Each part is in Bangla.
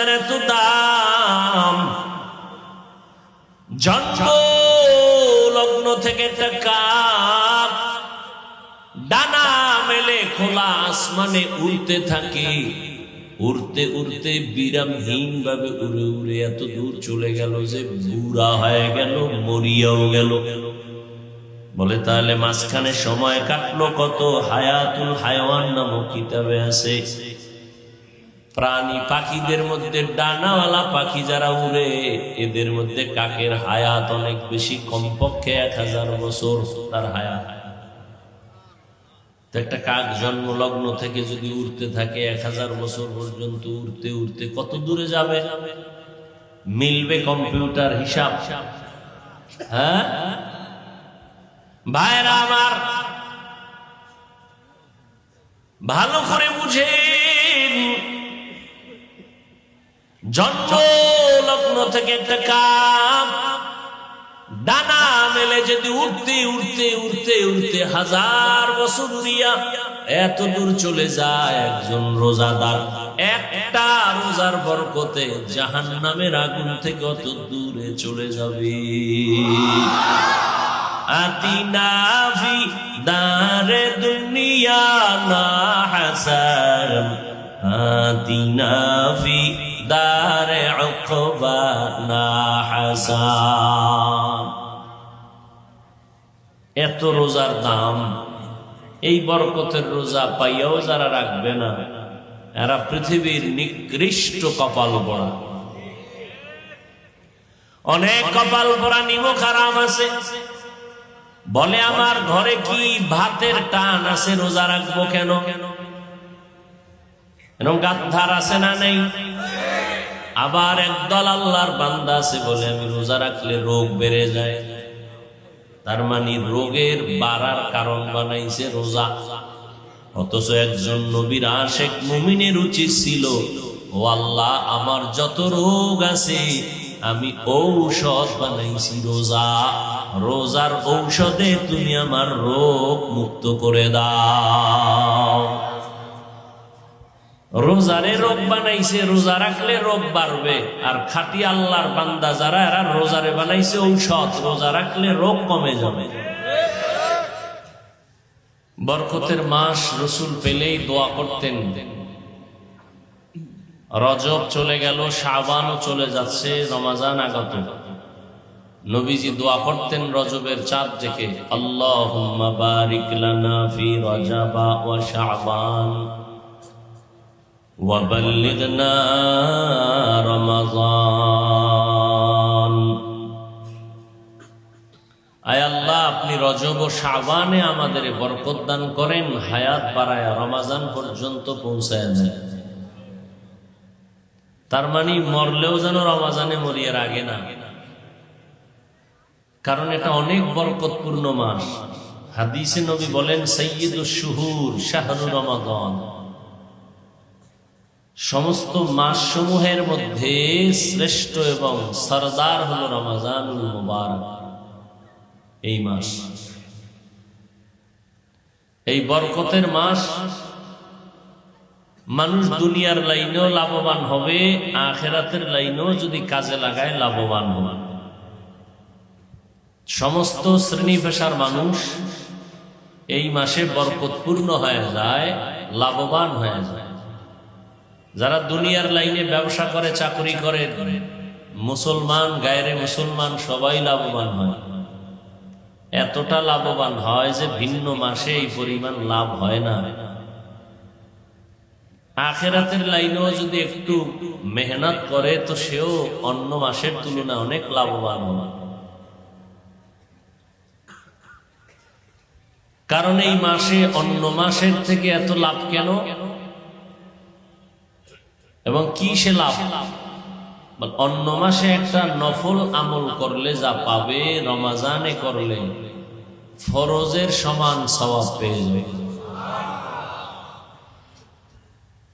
রোজার এত দাম, জন্ম লগ্ন থেকে একটা কাক ডানা মেলে খোলা আসমানে উড়তে থাকে, উড়তে উড়তে বিরামহীন ভাবে উড়ে উড়ে এত দূর চলে গেল যে বুড়া হয়ে গেল, মরিয়াও গেল। বলে তাহলে মাঝখানে সময় কাটলো কত? হায়াতুল হায়াওয়ান নামক কিতাবে আছে, প্রাণী পাখিদের মধ্যে ডানাওয়ালা পাখি যারা উড়ে এদের মধ্যে কাকের হায়াত অনেক বেশি, কমপক্ষে 1000 বছর তার হায়াত। একটা কাক জন্ম লগ্ন থেকে যদি উড়তে থাকে 1000 বছর পর্যন্ত, উড়তে উড়তে কত দূরে যাবে? মিলবে কম্পিউটার হিসাব? হ্যাঁ ভাইরা আমার, ভালো করে বুঝেন, জন্ম লগ্ন থেকে একটা কাক ডানা মেলে যদি উড়তে উড়তে উড়তে উড়তে 1000 বছর উড়িয়া এত দূর চলে যায়, একজন রোজাদার একটা রোজার বরকতে জাহান্নামের আগুন থেকে অত দূরে চলে যাবে। আতিনা ফি দারে দুনিয়া না হাসান, আতিনা ফি দারে উকবা না হাসান। এত রোজার দাম, এই বরকতের রোজা পাইয়াও যারা রাখবে না, এরা পৃথিবীর নিকৃষ্ট কপাল পড়া। অনেক কপাল পড়া নিমক হারাম আছে, বলে আমার ঘরে কি ভাতের টান আছে, রোজা রাখবো কেন? এরকম গাদ্দার আছে না নেই? আবার একদল আল্লাহর বান্দা আছে বলে আমি রোজা রাখলে রোগ বেড়ে যায়, তার মানে রোগের বাড়ার কারণ বানাইছে রোজা। অথচ একজন নবীর আশিক মুমিনের উচিত ছিল, ও আল্লাহ আমার যত রোগ আছে আমি ঔষধ বানাইছি রোজা, রোজার ঔষধে তুমি আমার রোগ মুক্ত করে দাও। রোজারে রোগ বানাইছে, রোজা রাখলে রোগ বাড়বে। আর খাঁটি আল্লাহর বান্দা যারা, এরা রোজারে বানাইছে ঔষধ, রোজা রাখলে রোগ কমে যাবে। বরকতের মাস রসুল পেলেই দোয়া করতেন। রজব চলে গেল, শাবানও চলে যাচ্ছে, রমাজান আগত। নবীজি দোয়া করতেন রজবের চাঁদ দেখে, আল্লাহুম্মা বারিক লানা ফি রজবা ওয়া শাবান ওয়া বাল্লিগনা রমাজান। আয় আল্লাহ, আপনি রজব ও শাবানে আমাদের বরকত দান করেন, হায়াত বাড়ায় রমাজান পর্যন্ত পৌঁছায় দেন। তার মানে মরলেও যেন রমাজানে মরিয়ার আগে না, কারণ এটা অনেক বরকতপূর্ণ মাস। হাদিসে নবী বলেন, সাইয়্যিদুশ শুহুর শাহরু রমাদান। সমস্ত মাস সমূহের মধ্যে শ্রেষ্ঠ এবং সরদার হলো রমাজানুল মুবারক, এই মাস। এই বরকতের মাস, মানুষ দুনিয়ার লাইনেও লাভবান হবে, আখিরাতের লাইনেও যদি কাজে লাগায় লাভবান হবে। সমস্ত শ্রেণী পেশার মানুষ এই মাসে বরকতপূর্ণ হয়ে যায়, লাভবান হয়ে যায়। যারা দুনিয়ার লাইনে ব্যবসা করে, চাকরি করে, মুসলমান গায়রে মুসলমান সবাই লাভবান হয়। এতটা লাভবান হয় যে ভিন্ন মাসে এই পরিমাণ লাভ হয় না। আখিরাতের লাইনেও যদি একটু মেহনত করে তো সেও অন্য মাসের তুলনায় অনেক লাভবান হয়। কারণ এই মাসে অন্য মাসের থেকে এত লাভ কেন এবং কি সে লাভ? অন্য মাসে একটা নফল আমল করলে যা পাবে, রমাজানে করলে ফরজের সমান সওয়াব পেয়ে যাবে।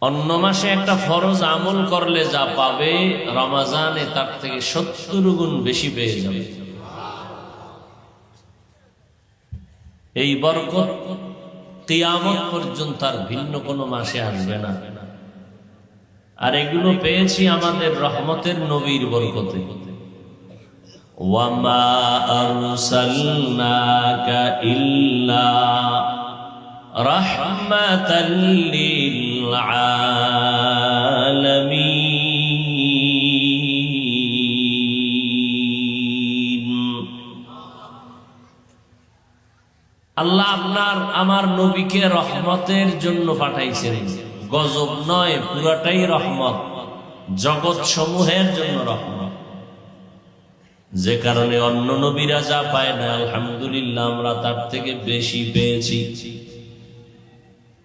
অন্য মাসে একটা ফরজ আমল করলে যা পাবে, রমাজানে তার থেকে 70 গুণ বেশি পেয়ে যাবে। এই বরকত কিয়ামত পর্যন্ত আর ভিন্ন কোনো মাসে আসবে না। আর এগুলো পেয়েছি আমাদের রহমতের নবীর বরকতে। ওয়ামা আরসালনাকা ইল্লা রাহমাতাল লিল আলামিন। আল্লাহ আমার নবীকে রহমতের জন্য পাঠাইছেন। গজব নয়, পুরাটাই রহমত, জগৎ সমূহের জন্য রহমত। যে কারণে অন্য নবীরা যা পায় না, আলহামদুলিল্লাহ আমরা তার থেকে বেশি পেয়েছি।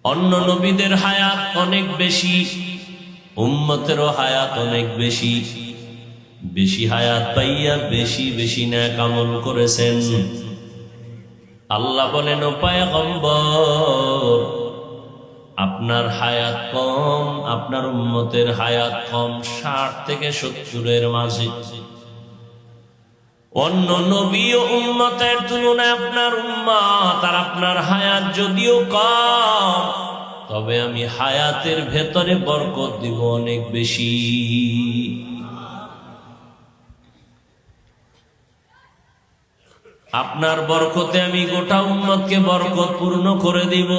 অন্য নবীদের হায়াত অনেক বেশি, উম্মতেরও হায়াত অনেক বেশি। বেশি হায়াত পাইয়া বেশি বেশি নেক আমল করেছেন। আল্লাহ বলেন, ও পয়গম্বর, আপনার হায়াত কম, আপনার উম্মতের হায়াত কম, 60 থেকে 70-এর মাঝে। অন্য নবী ও উম্মতের তুলনায় আপনার উম্মত আর আপনার হায়াত যদিও কম, তবে আমি হায়াতের ভেতরে বরকত দিব অনেক বেশি। আপনার বরকতে আমি গোটা উম্মতকে বরকত পূর্ণ করে দিব।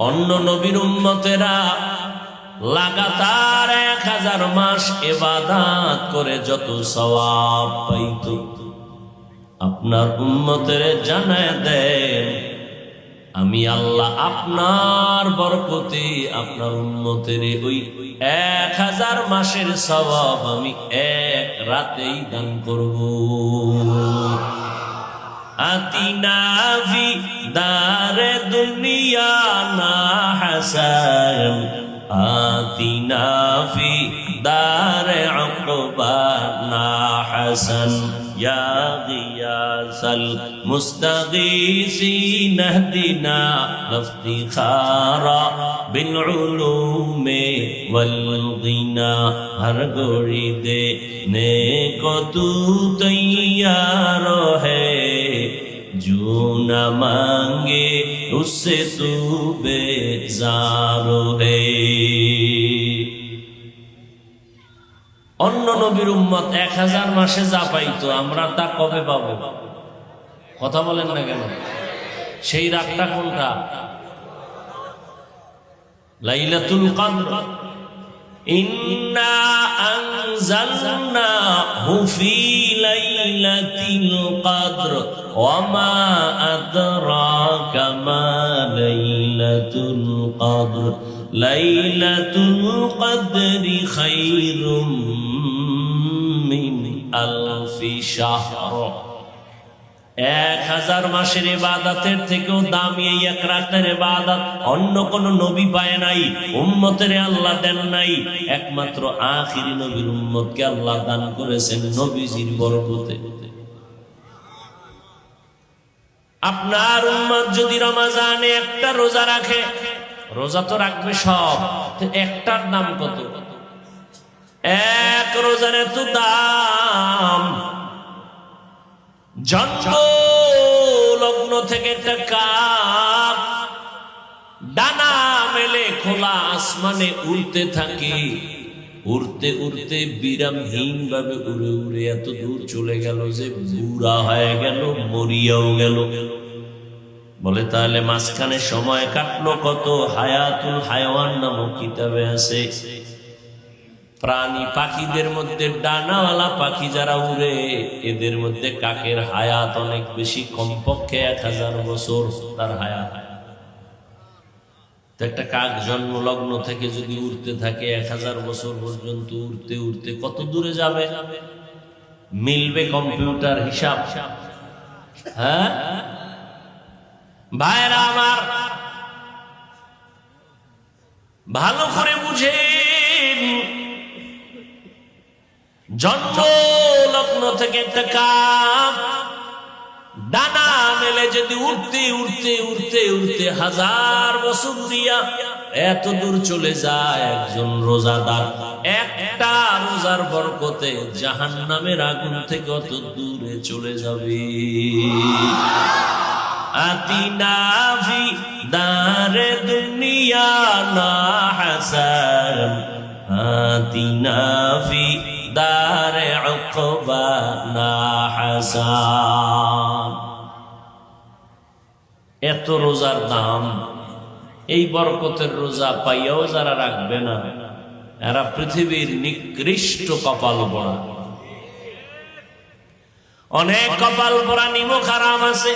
অন্য নবীর উম্মতেরা লাগাতার 1000 মাস ইবাদত করে যত সওয়াব পাইত, আপনার উম্মতের জানায় দেন আমি আল্লাহ আপনার বরকতে আপনার উম্মতের ওই 1000 মাসের সওয়াব আমি এক রাতেই দান করব। আতিনা ফি দারে দুনিয়া না হাসান, আতিনা ফি দারে উকবা না হাসান, ইয়া গিয়াসাল মুস্তাগীসিন ইহদিনা ইফতিখারা বিল উলুমি ওয়াল গিনা। হর গোরি দে নে কো তু তৈয়ার है, जो न मांगे उससे तू बेजार है। অন্য নবীর উম্মত 1000 মাসে যা পাইতো, আমরা তা কবে পাবো? কথা বলেন না কেন? সেই রাতটা কোনটা? লাইলাতুল কদর। ইন্না আনজালনাহু ফি লাইলাতিল কদর ওয়া মা আদরাকা মা লাইলাতুল কদর, লাইলাতুল কদরি খায়রুম মিন আলফি শাহর। 1000 মাসের ইবাদতের থেকেও দামি এই এক রাতের ইবাদত অন্য কোন নবী পায় নাই, উম্মতের আল্লাহ দেন নাই। একমাত্র আখিরি নবীর উম্মতকে আল্লাহ দান করেছেন নবীজির বরকতে। আপনার উম্মত যদি রমজানে একটা রোজা রাখে, রোজা তো রাখবে সব, একটার দাম কত? এক রোজার এত দাম। জন্ম লগ্ন থেকে একটা কাক ডানা মেলে খোলা আসমানে উড়তে থাকে, উড়তে উড়তে বিরামহীন ভাবে উড়ে উড়ে এত দূর চলে গেল যে বুড়া হয়ে গেল, মরিয়াও গেল। বলে তাহলে মাঝখানে সময় কাটলো কত? হায়াতুল হায়াওয়ান নামক কিতাবে আছে, প্রাণী পাখিদের মধ্যে ডানাওয়ালা পাখি যারা উড়ে, এদের মধ্যে কাকের হায়াত অনেক বেশি, কমপক্ষে 1000 বছর তার হায়াত। তো একটা কাক জন্মলগ্ন থেকে যদি উড়তে থাকে 1000 বছর পর্যন্ত, উড়তে উড়তে কত দূরে যাবে? মিলবে কম্পিউটার হিসাব? হ্যাঁ ভাইরা আমার, ভালো করে বুঝেন। জন্ম লগ্ন থেকে একটা কাক ডানা মেলে যদি উড়তে উড়তে উড়তে উড়তে 1000 বছর দিয়া এত দূর চলে যায়, একজন রোজাদার একটা রোজার বরকতে জাহান্নামের আগুন থেকে অত দূরে চলে যাবে। আতিনা ফি দারে দুনিয়া না হাসান আতিনা ফি দারে উকবা না হাসান। এত রোজার দাম, এই বরকতের রোজা পাইয়াও যারা রাখবে না, এরা পৃথিবীর নিকৃষ্ট কপাল পোড়া। অনেক কপাল পোড়া নিমক হারাম আছে,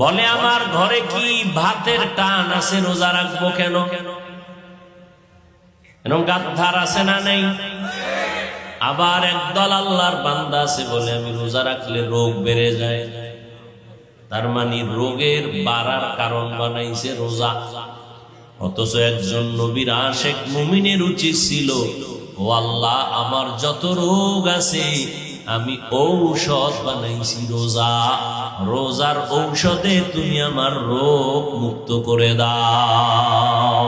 বলে আমার ঘরে কি ভাতের টান আছে, রোজা রাখবো কেন? এরকম গাদ্দার আছে না নেই? আবার একদল আল্লাহর বান্দা আছে বলে আমি রোজা রাখলে রোগ বেড়ে যায়। তার মানে রোগের বাড়ার কারণ বানাইছে রোজা। অথচ একজন নবীর আশিক মুমিনের উচিত ছিল, ও আল্লাহ আমার যত রোগ আছে আমি ঔষধ বানাইছি রোজা, রোজার ঔষধে তুমি আমার রোগ মুক্ত করে দাও।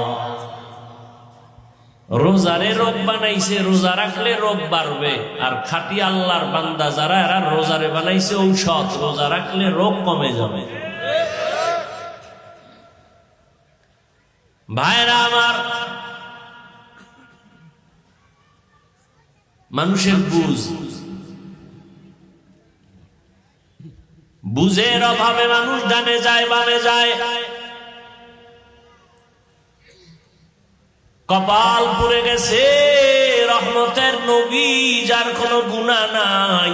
রোজারে রোগ বানাইছে, রোজা রাখলে রোগ বাড়বে। আর খাঁটি আল্লাহর বান্দা যারা, এরা রোজারে বানাইছে ঔষধ, রোজা রাখলে রোগ কমে যাবে। ভাইরা আমার, মানুষের বুঝের অভাবে মানুষ ডানে যায় বামে যায়, কপাল পুড়ে গেছে। রহমতের নবী যার কোনো গুনাহ নাই,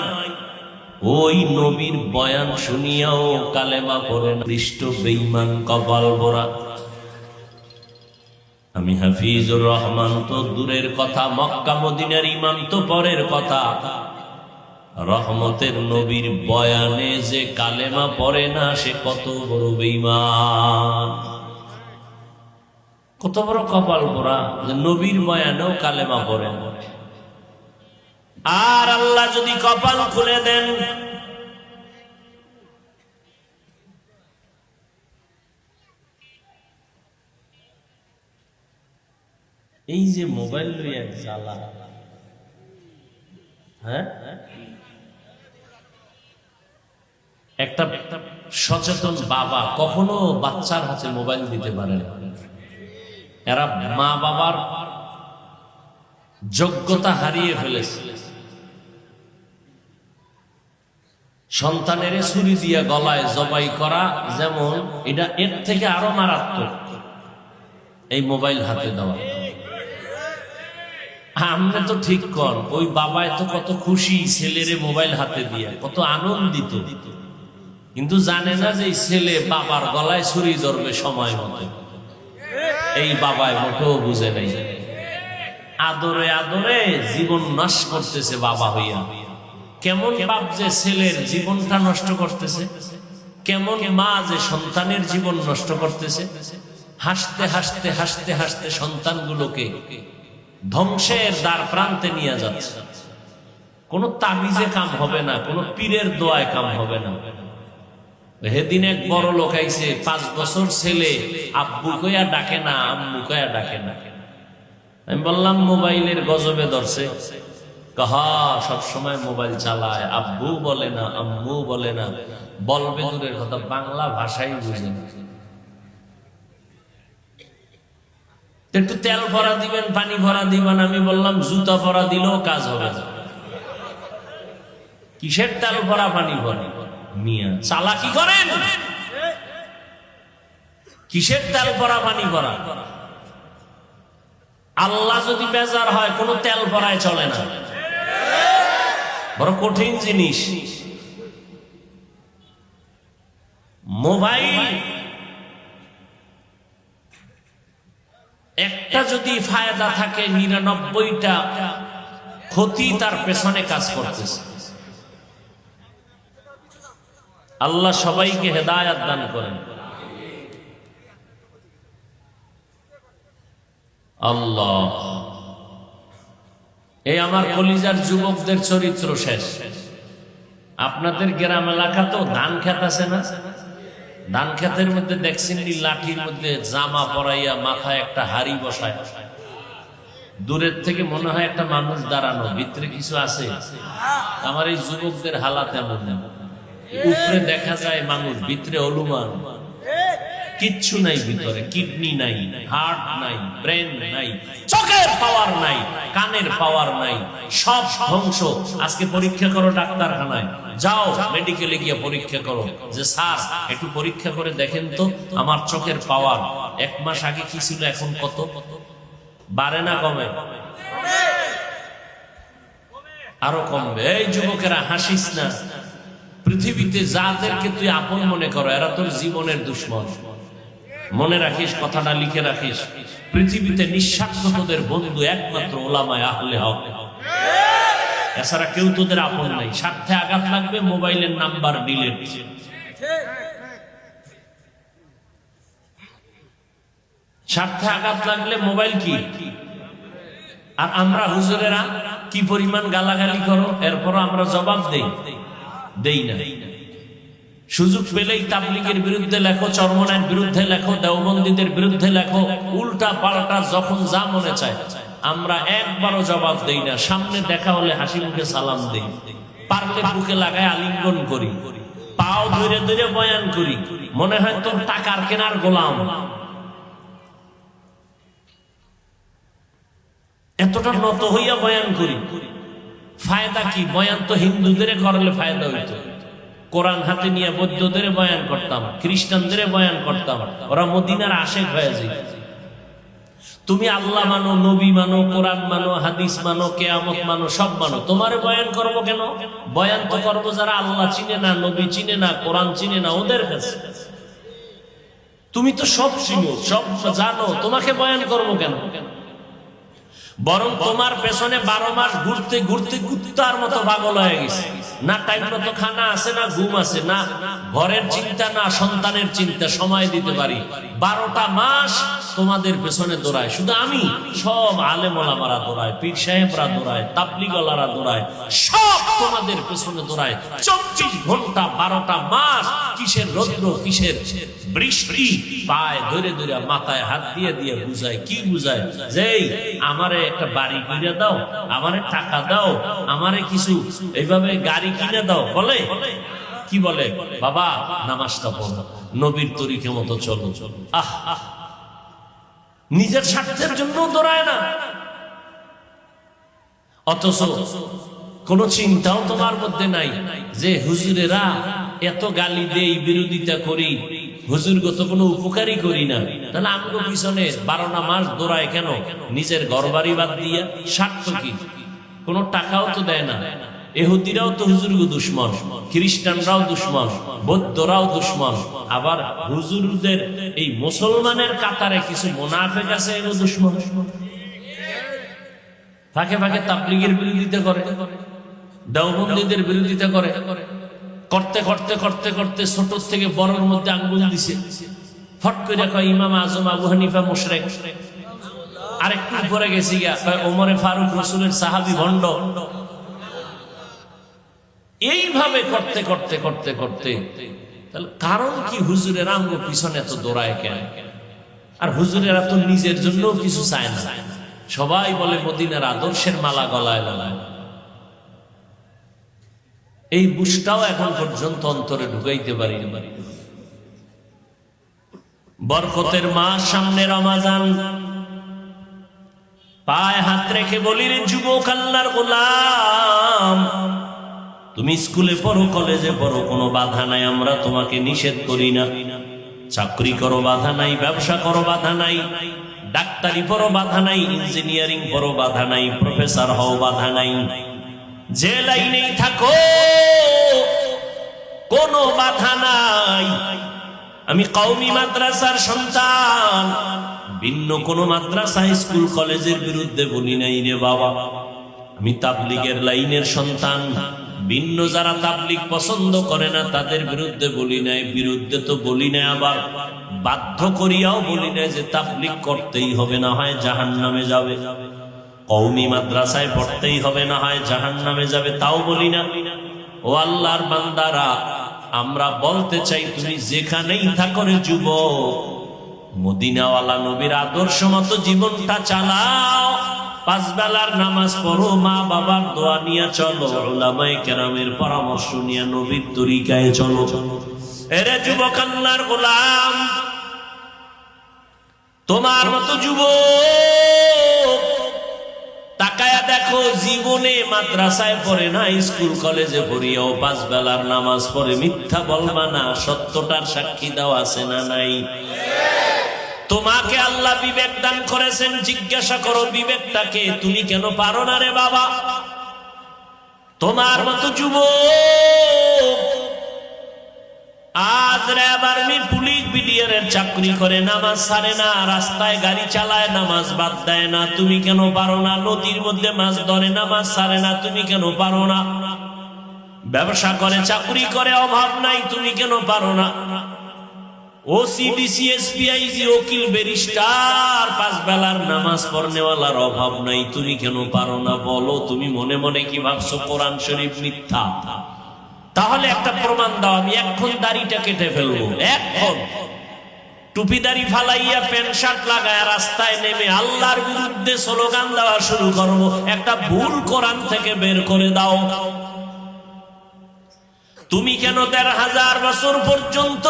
ওই নবীর বয়ান শুনিয়াও কালেমা পড়ে নিষ্ঠ বেঈমান কপাল পোড়া। আমি হাফিজুর রহমান তো দূরের কথা, মক্কা মদিনার ইমাম তো পরের কথা। রহমতের নবীর বয়ানে যে কালেমা পড়ে না, সে কত বড় বেঈমান, কত বড় কপাল পোড়া যে নবীর বয়ানেও কালেমা পড়ে না। আর আল্লাহ যদি কপাল খুলে দেন, এই যে মোবাইল লইয়া জ্বালা, হ্যাঁ, একটা সচেতন বাবা কখনো বাচ্চার হাতে মোবাইল দিতে পারে না। এরা মা বাবার যোগ্যতা হারিয়ে ফেলেছে। সন্তানের ছুরি দিয়া গলায় জবাই করা যেমন, এটা এর থেকে আরো মারাত্মক এই মোবাইল হাতে দেওয়া। আমরা তো ঠিক কর, ওই বাবায় তো কত খুশি ছেলেরে মোবাইল হাতে দিয়া, কত আনন্দিত, কিন্তু জানে না যে ছেলে বাবার গলায় ছুরি ধরবে সময় মতো। এই বাবায় মোটেও বুঝে নাই, আদরে আদরে জীবন নষ্ট করতেছে বাবা হইয়া। কেমন বাপ যে ছেলের জীবনটা নষ্ট করতেছে, কেমন মা যে সন্তানের জীবন নষ্ট করতেছে। হাসতে হাসতে হাসতে হাসতে সন্তানগুলোকে ধ্বংসের দ্বার প্রান্তে নিয়ে যাচ্ছে। কোন তাবিজে কাম হবে না, কোন পীরের দোয়ায় কাম হবে না। সেদিন এক বড় লোক আইছে, 5 বছর ছেলে আব্বু কইয়া ডাকে না, আম্মু কইয়া ডাকে না। আমি বললাম মোবাইলের গজবে ধরছে। কাহা সব সময় মোবাইল চালায়, আব্বু বলে না, আম্মু বলে না, বলবে দূরের কথা, বাংলা ভাষাই বুঝে না। একটু তেল ভরা দিবেন, পানি ভরা দিবেন। আমি বললাম জুতা ভরা দিলেও কাজ হবে না। কিসের তেল ভরা পানি ভরা? মিয়া চালাকি করেন, কিসের তেল ভরা পানি ভরা? আল্লাহ যদি বেজার হয়, কোন তেল ভরায় চলে না। বড় কঠিন জিনিস মোবাইল। একটা যদি ফায়দা থাকে, 99টা ক্ষতি তার পেছনে কাজ করতেছে। আল্লাহ সবাইকে হেদায়েত দান করেন। আল্লাহ, এই আমার কলিজার যুবকদের চরিত্র শেষ। আপনাদের গ্রাম এলাকা তো ধান ক্ষেত আছে না? ধান ক্ষেতের মধ্যে দেখছেন লাঠির মধ্যে জামা পরাইয়া মাথায় একটা হাড়ি বসায়, দূরের থেকে মনে হয় একটা মানুষ দাঁড়ানো, ভিতরে কিছু আছে। আমার এই যুবকদের হালাত এমন, উপরে দেখা যায় মানুষ, ভিতরে অলুমান, কিচ্ছু নাই ভিতরে, কিডনি নাই, হার্ট নাই, ব্রেন নাই, চোখের পাওয়ার নাই, কানের পাওয়ার নাই, সব ধ্বংস। আজকে পরীক্ষা করো ডাক্তারখানায়, যাও মেডিকেলে গিয়ে পরীক্ষা করো, যে স্যার একটু পরীক্ষা করে দেখেন তো আমার চোখের পাওয়ার 1 মাস আগে কি ছিল এখন কত, বাড়ে না কমে? আরো কমবে। এই যুবকেরা হাসিস না, পৃথিবীতে যাদেরকে তুই আপন মনে করো এরা তোর জীবনের দুশ্মন। মনে রাখিস, কথাটা লিখে রাখিস, পৃথিবীতে নিঃস্বার্থ তোদের বন্ধু একমাত্র ওলামায়ে আহলে হক, এছাড়া কেউ তোদের আপন নাই। স্বার্থে আঘাত লাগবে, মোবাইলের নাম্বার ডিলিট, স্বার্থে আঘাত লাগলে মোবাইল কি। আর আমরা হুজুরেরা কি পরিমাণ গালাগালি করো, এরপর আমরা জবাব দেই না। সুযোগ পেলেই তাবলীগের বিরুদ্ধে লেখো, চরমনায়ের বিরুদ্ধে লেখো, দেওবন্দীদের বিরুদ্ধে লেখো, উল্টা পাল্টা যখন যা মনে চায়, আমরা একবারও জবাব দেই না। সামনে দেখা হলে হাসি মুখে সালাম দেই, পারলে বুকে লাগায় আলিঙ্গন করি, পাও ধরে ধরে বয়ান করি, মনে হয় তোর টাকার কেনার গোলাম। এতটা নত হইয়া বয়ান করি, ফায়দা কি? বয়ান তো হিন্দুদের করলে ফায়দা হইতো। কোরআন হাতে নিয়ে বৌদ্ধদের বয়ান করতাম, খ্রিস্টানদের বয়ান করতাম, ওরা মদিনার আশেক হয়ে যায়। তুমি আল্লাহ মানো, নবী মানো, কোরআন মানো, হাদিস মানো, কিয়ামত মানো, সব মানো, তোমারে বয়ান করবো কেন? বয়ান তো করবো যারা আল্লাহ চিনে না, নবী চিনে না, কোরআন চিনে না, ওদের কাছে। তুমি তো সব চিনো, সব জানো, তোমাকে বয়ান করবো কেন? বরং তোমার পেছনে 12 মাস ঘুরতে ঘুরতে কুত্তার মতো পাগল হয়ে গেছে। না টাইম মতো খানা আছে, না ঘুম আছে, না ঘরের চিন্তা, না সন্তানের চিন্তা, সময় দিতে পারি। 12টা মাস তোমাদের পেছনে দৌড়ায়। শুধু আমি, সব আলেম ওলামারা দৌড়ায়, পীর সাহেবরা দৌড়ায়, তাবলীগওয়ালারা দৌড়ায়, সব তোমাদের পেছনে দৌড়ায় 24 ঘন্টা 12টা মাস। কিসের রৌদ্র, কিসের বৃষ্টি, পায় ধরে ধরে মাথায় হাত দিয়ে দিয়ে বুঝায়। কি বুঝায়? যে আমারে একটা বাড়ি কিনে দাও, আমারে টাকা দাও, আমারে কিছু এইভাবে গাড়ি কিনে দাও। বলে কি বলে? বাবা নামাজটা পড়ো, নবীর তরিকা মতো চলো। নিজের স্বার্থের জন্য দৌড়ায় না, অথচ কোন চিন্তাও তোমার মধ্যে নাই যে হুজুরেরা এত গালি দেই, বিরোধিতা করি, হুজুরগত কোনো উপকারই করি না, তাহলে আমগো পিছনে 12টা মাস দৌড়ায় কেন? নিজের ঘরবাড়ি বাদ দিয়া। স্বার্থ কি? কোন টাকাও তো দেয় না। ইহুদিরাও তো হুজুরগো দুশ্মন, খ্রিস্টানরাও দুশ্মন, বৌদ্ধরাও দুশ্মন, আবার হুজুরদের এই মুসলমানের কাতারে কিছু মুনাফিক আছে, এগুলো দুশ্মন। ফাঁকে ফাঁকে তাবলীগের বিরোধিতা করে, দেওবন্দীদের বিরোধিতা করে, করতে করতে করতে করতে ছোট থেকে বড়র মধ্যে আঙ্গুল দিছে। ফট করে কয় ইমাম আজম আবু হানিফা মুশরিক, আরেকটু পরে গেছি গিয়া কয় ওমরে ফারুক রাসূলের সাহাবী ভণ্ড। এইভাবে করতে করতে করতে করতে তাহলে কারণ কি? হুজুরের আঙ্গ পিছনে এত দৌড়ায় কেন? আর হুজুরেরা তো নিজের জন্য কিছু চায় না। সবাই বলে মদিনার আদর্শের মালা গলায় লাগায়। এই বুঝটাও এখন পর্যন্ত অন্তরে ঢুকাইতে পারি। বরকতের মাস সামনে, রমাজান, পায়ে হাত রেখে বলি, রে যুবক আল্লাহর গোলাম, তুমি স্কুলে পড়ো, কলেজে পড়ো, কোনো বাধা নাই, আমরা তোমাকে নিষেধ করি না। চাকরি করো বাধা নাই, ব্যবসা করো বাধা নাই, ডাক্তারি পড়ো বাধা নাই, ইঞ্জিনিয়ারিং পড়ো বাধা নাই, প্রফেসর হও বাধা নাই, যে লাইনেই থাকো কোনো বাধা নাই। আমি কওমি মাদ্রাসার সন্তান, ভিন্ন কোনো মাদ্রাসা, স্কুল, কলেজের বিরুদ্ধে বলি নাই রে বাবা। আমি তাবলীগের লাইনের সন্তান, ভিন্ন যারা তাবলীগ পছন্দ করে না তাদের বিরুদ্ধে বলি নাই। বিরুদ্ধে তো বলি নাই, আবার বাধ্য করিয়াও বলি নাই যে তাবলীগ করতেই হবে, না হয় জাহান্নামে যাবে। কওমি মাদ্রাসায় পড়তেই হবে, না হয় জাহান্নামে যাবে, তাও বলি না। ও আল্লাহর বান্দারা, আমরা বলতে চাই তুমি যেখানেই থাকো রে যুবক, মদিনাওয়ালা নবীর আদর্শ মতো জীবনটা চালাও, 5 বেলার নামাজ পড়ো, মা বাবার দোয়া নিয়ে চলো, উলামায়ে কেরামের পরামর্শ নিয়ে নবীর তরিকায় চলো। এরে যুবক আল্লাহর গোলাম, তোমার মতো যুবক তাকায়া দেখো, জীবনে মাদ্রাসায় পড়ে না, স্কুল কলেজে পড়িয়াও 5 বেলার নামাজ পড়ে, মিথ্যা বলবা না, সত্যটার সাক্ষী দাও আছে না নাই? তোমাকে আল্লাহ বিবেক দান করেছেন, জিজ্ঞাসা করো বিবেকটাকে, তুমি কেন পারো না রে বাবা? তোমার মতো যুবক আজ র্যাব আর্মি পুলিশ বিডিআরের চাকরি করে, নামাজ ছাড়ে না, রাস্তায় গাড়ি চালায়, নামাজ বাদ দেয় না, তুমি কেন পারো না? নদীর মধ্যে মাছ ধরে, নামাজ ছাড়ে না, তুমি কেন পারো না? ব্যবসা করে, চাকরি করে, অভাব নাই, তুমি কেন পারো না? ওসি ডিসি এসপি আইজি উকিল ব্যারিস্টার 5 বেলার নামাজ পড়নেওয়ালার অভাব নাই, তুমি কেন পারো না? বলো, তুমি মনে মনে কি ভাবছো কোরআন শরীফ মিথ্যা? তাহলে একটা প্রমাণ দাও, আমি এখন দাড়িটা কেটে ফেলবো, এখন টুপি দাড়ি ফালাইয়া প্যান্ট শার্ট লাগায় রাস্তায় নেমে আল্লাহর বিরুদ্ধে স্লোগান দেওয়া শুরু করবো, একটা ভুল কোরআন থেকে বের করে দাও। তুমি কেন 1500 বছর পর্যন্ত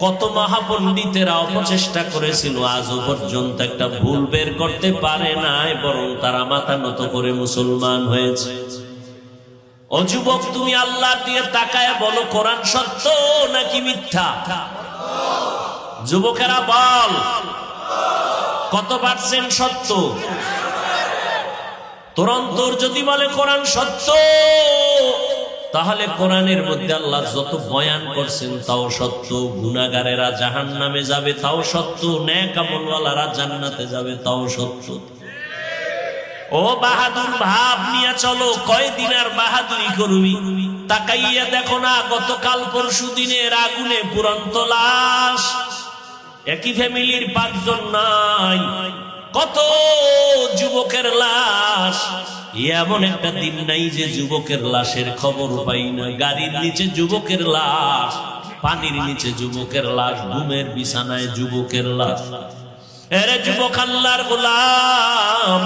কত মহাপণ্ডিতেরা অপচেষ্টা করেছিল, আজও পর্যন্ত একটা ভুল বের করতে পারে নাই, বরং তারা মাথা নত করে মুসলমান হয়েছে। ও যুবক, তুমি আল্লাহ দিয়ে তাকায় বলো, কোরআন সত্য নাকি মিথ্যা? যুবকেরা বল, কত পার্সেন্ট সত্য? তোর অন্তর যদি বলে কোরআন সত্য, তাহলে কোরআনের মধ্যে আল্লাহ যত বয়ান করছেন তাও সত্য, গুনাহগারেরা জাহান্নামে যাবে তাও সত্য, নেক আমলওয়ালারা জান্নাতে যাবে তাও সত্য। ও বাহাদুর ভাব নিয়ে চলো, কয়দিন আর বাহাদুরি করবি? তাকাইয়া দেখো না, গতকাল পরশু দিনের আগুনে পুরন্ত লাশ, একই ফ্যামিলির 5 জন নাই, কত যুবকের লাশ। এমন একটা দিন নাই যে যুবকের লাশের খবর পাই না। গাড়ির নিচে যুবকের লাশ, পানির নিচে যুবকের লাশ, ঘুমের বিছানায় যুবকের লাশ। এরে যুবক আল্লাহর গোলাম,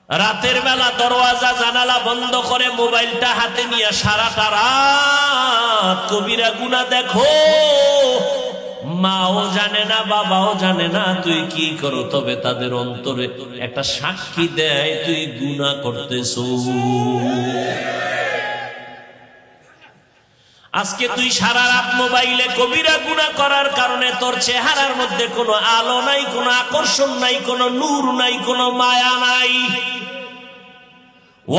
রাতের বেলা দরওয়াজা জানালা বন্ধ করে মোবাইলটা হাতে নিয়ে সারাটা রাত কবিরা গুনাহ দেখো, মাও জানে না, বাবাও জানে না তুই কি করো, তবে তাদের অন্তরে একটা সাক্ষী দেয় তুই গুনাহ করতেছ। আজকে তুই সারা রাত মোবাইলে কবিরা গুনাহ করার কারণে তোর চেহারার মধ্যে কোনো আলো নাই, কোনো আকর্ষণ নাই, কোনো নূর নাই, কোনো মায়া নাই,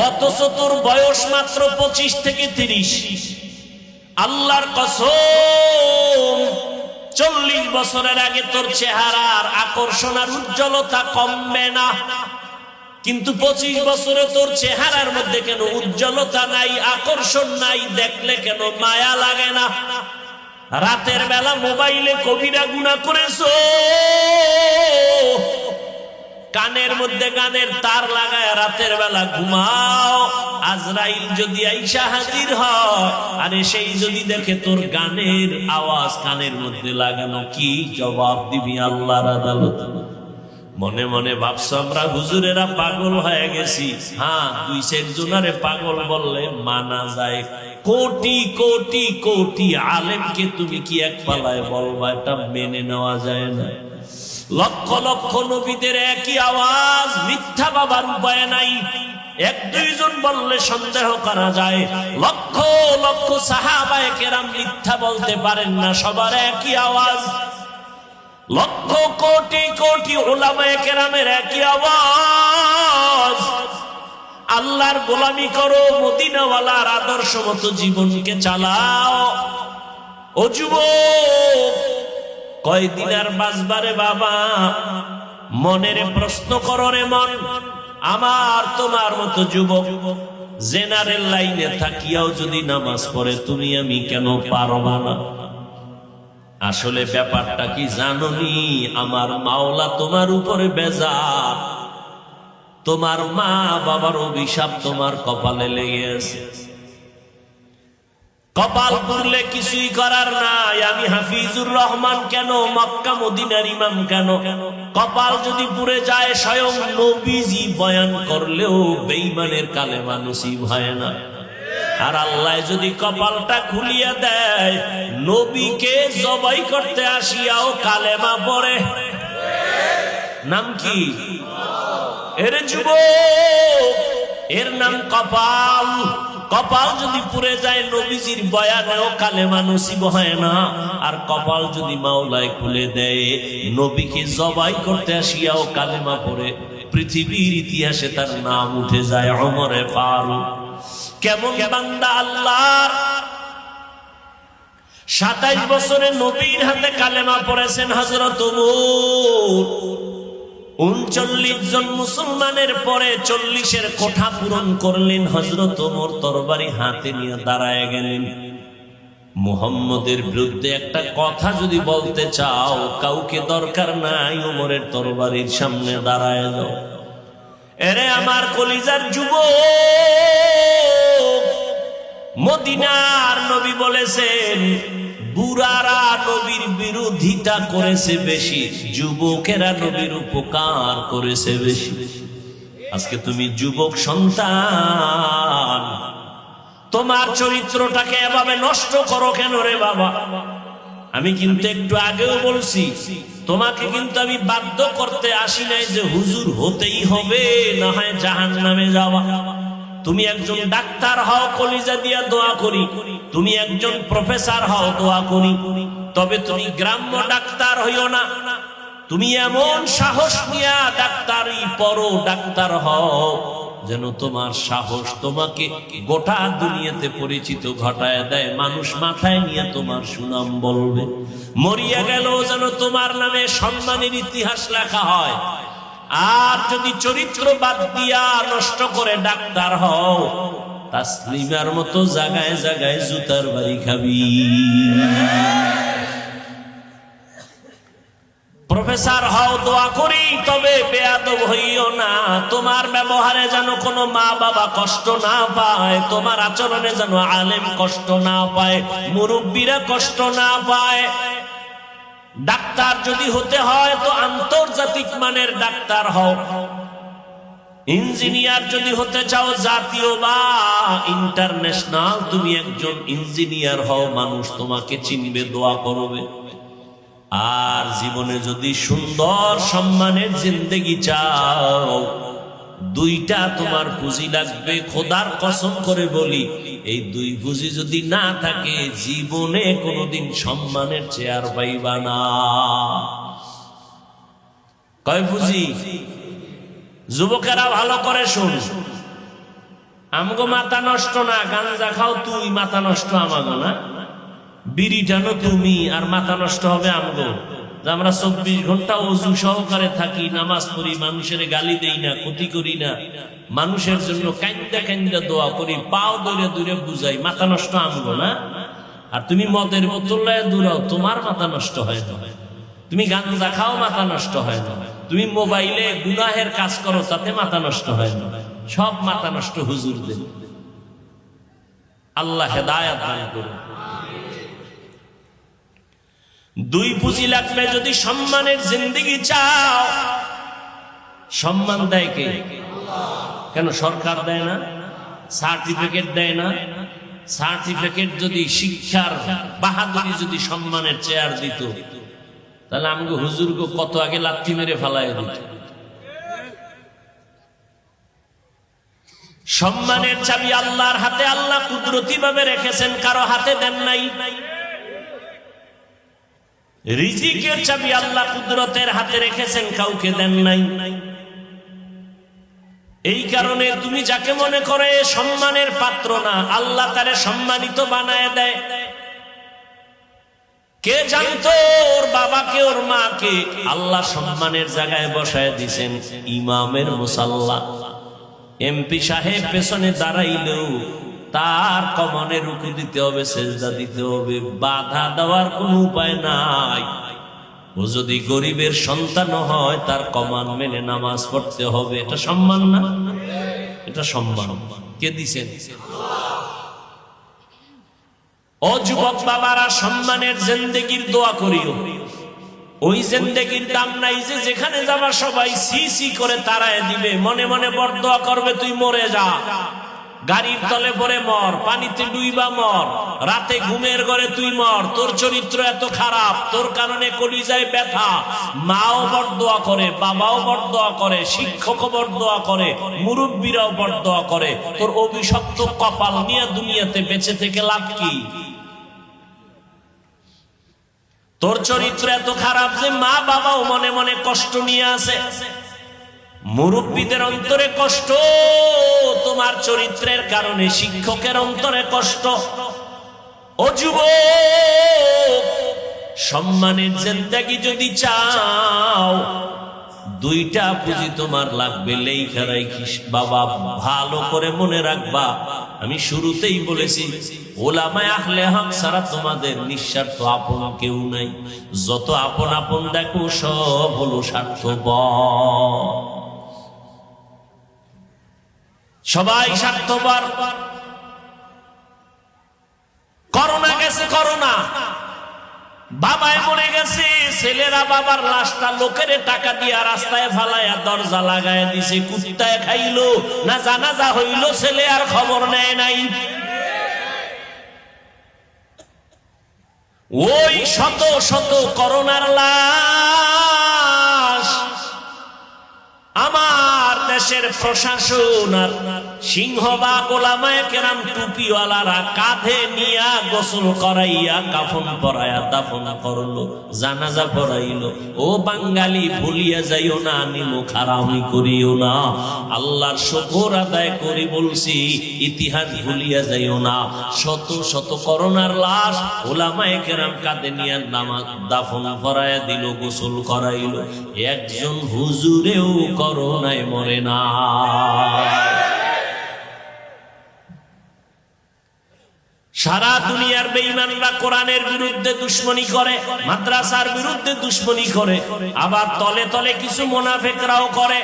অথচ তোর বয়স মাত্র 25 থেকে 30। আল্লাহর কসম, 40 বছরের আগে তোর চেহারার আকর্ষণ আর উজ্জ্বলতা কমবে না, কিন্তু 25 বছরে তোর চেহারার মধ্যে কেন উজ্জ্বলতা নাই, আকর্ষণ নাই, দেখলে কেন মায়া লাগে না? রাতের বেলা মোবাইলে কবিরা গুনাহ করেছো, কানের মধ্যে গানের তার লাগায় রাতের বেলা ঘুমাও, আজরাইল যদি আইসা হাজির হয় আরে সেই যদি দেখে তোর গানের আওয়াজ কানের মধ্যে লাগানো, কি জবাব দিবি আল্লাহর আদালতে? মনে মনে ভাবছো আমরা হুজুরেরা পাগল হয়ে গেছি। হ্যাঁ, 2 জনারে পাগল বললে মানা যায়, কোটি কোটি কোটি আলেমকে তুমি কি এক পালায় বলবা? এটা মেনে নেওয়া যায় না। লক্ষ লক্ষ নবীদের একই আওয়াজ, মিথ্যা বাবার উপায় নাই। 1-2 জন বললে সন্দেহ করা যায়, লক্ষ লক্ষ সাহাবায়ে কেরাম মিথ্যা বলতে পারেন না, সবার একই আওয়াজ। লক্ষ কোটি কোটি উলামায়ে কেরামের একই আওয়াজ, আল্লাহর গোলামি করো, মদিনাওয়ালার আদর্শ মতো জীবনকে চালাও। ও যুবক, কয়দিন আর বাঁচবারে বাবা? মনের প্রশ্ন করো রে মন। আমার তোমার মতো যুবক জেনারেল লাইনে থাকিয়াও যদি নামাজ পড়ে, তুমি আমি কেন পারবা না? আসলে ব্যাপারটা কি জানোনি? আমার মাওলা তোমার উপরে বেজার, তোমার মা বাবার অভিশাপ তোমার কপালে লেগে আছে। কপাল পুরলে কিছুই করার নাই। আমি হাফিজুর রহমান কেন, মক্কা মদিনার ইমাম কেন, কপাল যদি পুড়ে যায় স্বয়ং নবীজি বয়ান করলেও বেঈমানের কালেমা নসিব হয় না। আর আল্লাহ যদি কপালটা খুলিয়া দেয়, নবীকে জবাই করতে আসিয়াও কালেমা পড়ে। নাম কি? এর যুবক, এর নাম কপাল। কপাল যদি পুড়ে যায় নবীজির বয়ানেও কালেমা নসিব হয় না। আর কপাল যদি মাওলায় খুলে দেয়, নবীকে জবাই করতে আসিয়াও কালেমা পড়ে, পৃথিবীর ইতিহাসে তার নাম উঠে যায় ওমরে ফারুক। কেমন বান্দা আল্লাহর! 27 বছরে নবীর হাতে কালেমা পড়েছেন হযরত ওমর। 39 জন মুসলমানের পরে 40-এর কোঠা পূরণ করলেন হযরত ওমর। তরবারি হাতে নিয়ে দাঁড়ায় গেলেন। মুহাম্মদের বিরুদ্ধে একটা কথা যদি বলতে চাও, কাউকে দরকার নাই, ওমরের তরবারির সামনে দাঁড়ায় যাও। এরে আমার কলিজার যুবক, মদিনার নবী বলেছেন, বুড়ারা নবীর বিরোধিতা করেছে বেশি, যুবকেরা নবীর উপকার করেছে বেশি। আজকে তুমি যুবক সন্তান, তোমার চরিত্রটাকে এভাবে নষ্ট করো কেন রে বাবা? আমি কিন্তু একটু আগেও বলছি, তোমাকে কিন্তু আমি বাধ্য করতে আসি নাই যে হুজুর হতেই হবে, না হয় জাহান্নামে যাওয়া। তুমি একজন ডাক্তার হও, কলিজা দিয়া দোয়া করি। তুমি একজন প্রফেসর হও, দোয়া করি। তবে তুমি গ্রাম্য ডাক্তার হইও না। তুমি এমন সাহস নিয়া ডাক্তারি পড়ো, ডাক্তার হও, যেন তোমার সাহস তোমাকে গোটা দুনিয়াতে পরিচিত ঘটায় দেয়। মানুষ মাথায় নিয়ে তোমার সুনাম বলবে। মরিয়া গেল যেন তোমার নামে সম্মানের ইতিহাস লেখা হয়। আর যদি চরিত্র বাদ দিয়া নষ্ট করে ডাক্তার হও, তাসলিমার মতো জায়গায় জায়গায় জুতার বাড়ি খাবি। প্রফেসর হও, দোয়া করি, তবে বেয়াদব হইও না। তোমার ব্যবহারে যেন কোনো মা বাবা কষ্ট না পায়, তোমার আচরণে যেন আলেম কষ্ট না পায়, মুরব্বীরা কষ্ট না পায়। ডাক্তার যদি হতে হয় তো আন্তর্জাতিক মানের ডাক্তার হও। ইঞ্জিনিয়ার যদি হতে চাও, জাতীয় বা ইন্টারন্যাশনাল, তুমি একজন ইঞ্জিনিয়ার হও, মানুষ তোমাকে চিনবে, দোয়া করবে। আর জীবনে যদি সুন্দর সম্মানের জিন্দেগি চাও, দুইটা তোমার পুঁজি লাগবে। খোদার কসম করে বলি, এই দুই পুঁজি যদি না থাকে, জীবনে কোনোদিন সম্মানের চেয়ার পাইবা না। কয় পুঁজি? যুবকেরা ভালো করে শুন, আমগো মাথা নষ্ট না, গাঞ্জা খাও তুই, মাথা নষ্ট আমাগো না। বিড়ি টানো তুমি, আর মাথা নষ্ট হবে আমগো। আমরা 24 ঘন্টা ওযু সহকারে থাকি, নামাজ পড়ি, মানুষের গালি দেই না, ক্ষতি করি না, মানুষের জন্য কান্দা কান্দা দোয়া করি, পাও দৌড়ে দৌড়ে বুঝাই, মাথা নষ্ট আমগো না। আর তুমি মদের বোতলায় দৌড়াও, তোমার মাথা নষ্ট হয় না। তুমি গাঞ্জা খাও, মাথা নষ্ট হয় না। তুমি মোবাইলে গুনাহের কাজ করো, তাতে মাথা নষ্ট হয় না। সব মাথা নষ্ট হুজুরদের। আল্লাহ হেদায়েত দান করুন। দুই পুঁজি লাগবে যদি সম্মানের জিন্দেগি চাও। সম্মান দেয় কে? কেন সরকার দেয় না? সার্টিফিকেট দেয় না? সার্টিফিকেট যদি শিক্ষার বাহাদুরি যদি সম্মানের চেয়ার দিত, তাহলে আমাকে হুজুরকে কত আগে লাথি মেরে ফেলায় দিত। সম্মানের চাবি আল্লাহর হাতে। আল্লাহ কুদরতি ভাবে রেখেছেন, কারো হাতে দেন নাই। রিজিকের চাবি আল্লাহ কুদরতের হাতে রেখেছেন, কাউকে দেন নাই। এই কারণে তুমি যাকে মনে করে সম্মানের পাত্র না, আল্লাহ তারে সম্মানিত বানায় দেয়। কে জানতো ওর বাবাকে, ওর মাকে আল্লাহ সম্মানের জায়গায় বসায় দিয়েছেন। ইমামের মুসাল্লা, এমপি সাহেব পেছনে দাঁড়াইলেও তার কমানে রুকু দিতে হবে, সেজদা দিতে হবে, বাধা দেওয়ার কোনো উপায় নাই। ও যদি গরিবের সন্তান হয়, তার কমান মেনে নামাজ পড়তে হবে। এটা সম্মান না? এটা সম্মান। কে দিছেন? ও যুবক বাবারা, সম্মানের জিন্দেগির দোয়া করিও। ওই জিন্দেগির দাম নাই যে যেখানে যাবা সবাই সি সি করে তাড়ায় দিবে, মনে মনে বরদোয়া করবে তুই মরে যা, গাড়ির তলে পড়ে মর, পানিতে ডুইবা মর, রাতে ঘুমের ঘরে তুই মর, তোর চরিত্র এত খারাপ, তোর কারণে কলিজায় ব্যথা। মাও বরদোয়া করে, বাবাও বরদোয়া করে, শিক্ষকও বরদোয়া করে, মুরব্বীরাও বরদোয়া করে। তোর অভিশপ্ত কপাল নিয়ে দুনিয়াতে বেঁচে থেকে লাভ কি? তোর চরিত্র এত খারাপ যে মা বাবাও মনে মনে কষ্ট নিয়ে আসে, মুরব্বীদের অন্তরে কষ্ট, তোমার চরিত্রের কারণে শিক্ষকের অন্তরে কষ্ট। ও যুবক, সম্মানের জিন্দেগি যদি চাও, দুইটা পুঁজি তোমার লাগবে, লেখা রাখিস বাবা, ভালো করে মনে রাখবা। আমি শুরুতেই বলেছি, ওলামায়ে আহলে হক ছাড়া তোমাদের নিঃস্বার্থ আপন কেউ নাই। যত আপন আপন দেখো সব হলো স্বার্থপর, সবাই স্বার্থপর। করোনা গেছে, করোনা, বাবায় মরে গেছে, ছেলেরা বাবার লাশটা লোকের টাকা দিয়া রাস্তায় ফালাইয়া দরজা লাগায় দিছে, কুত্তায় খাইলো না জানাজা হইল, ছেলে আর খবর নেয় নাই। ওই শত শত করোনার লাশ আমার দেশের প্রশাসন আর সিংহবাগ ওলামায়ে কেরাম টুপিওয়ালারা কাঁধে নিয়া গোসল করাইয়া কাফন পরাইয়া দাফন করলো, জানাজা পড়াইলো। ও বাঙালি, ভুলিয়া যাইও না, নিমুখ হারামি করিও না। আল্লাহর শুকর আদায় করি বলছি, ইতিহাস ভুলিয়া যাইও না। শত শত করোনার লাশ ওলামায়ে কেরাম কাঁধে নিয়া নামাজ দাফন পরাইয়া দিল, গোসল করাইলো। একজন হুজুরেও করোনায় মরে না। সারা দুনিয়ার বেঈমানরা কোরআনের বিরুদ্ধে দুশমনী করে, মাদ্রাসার বিরুদ্ধে দুশমনী করে, আবার তলে তলে কিছু মুনাফিকরাও করে।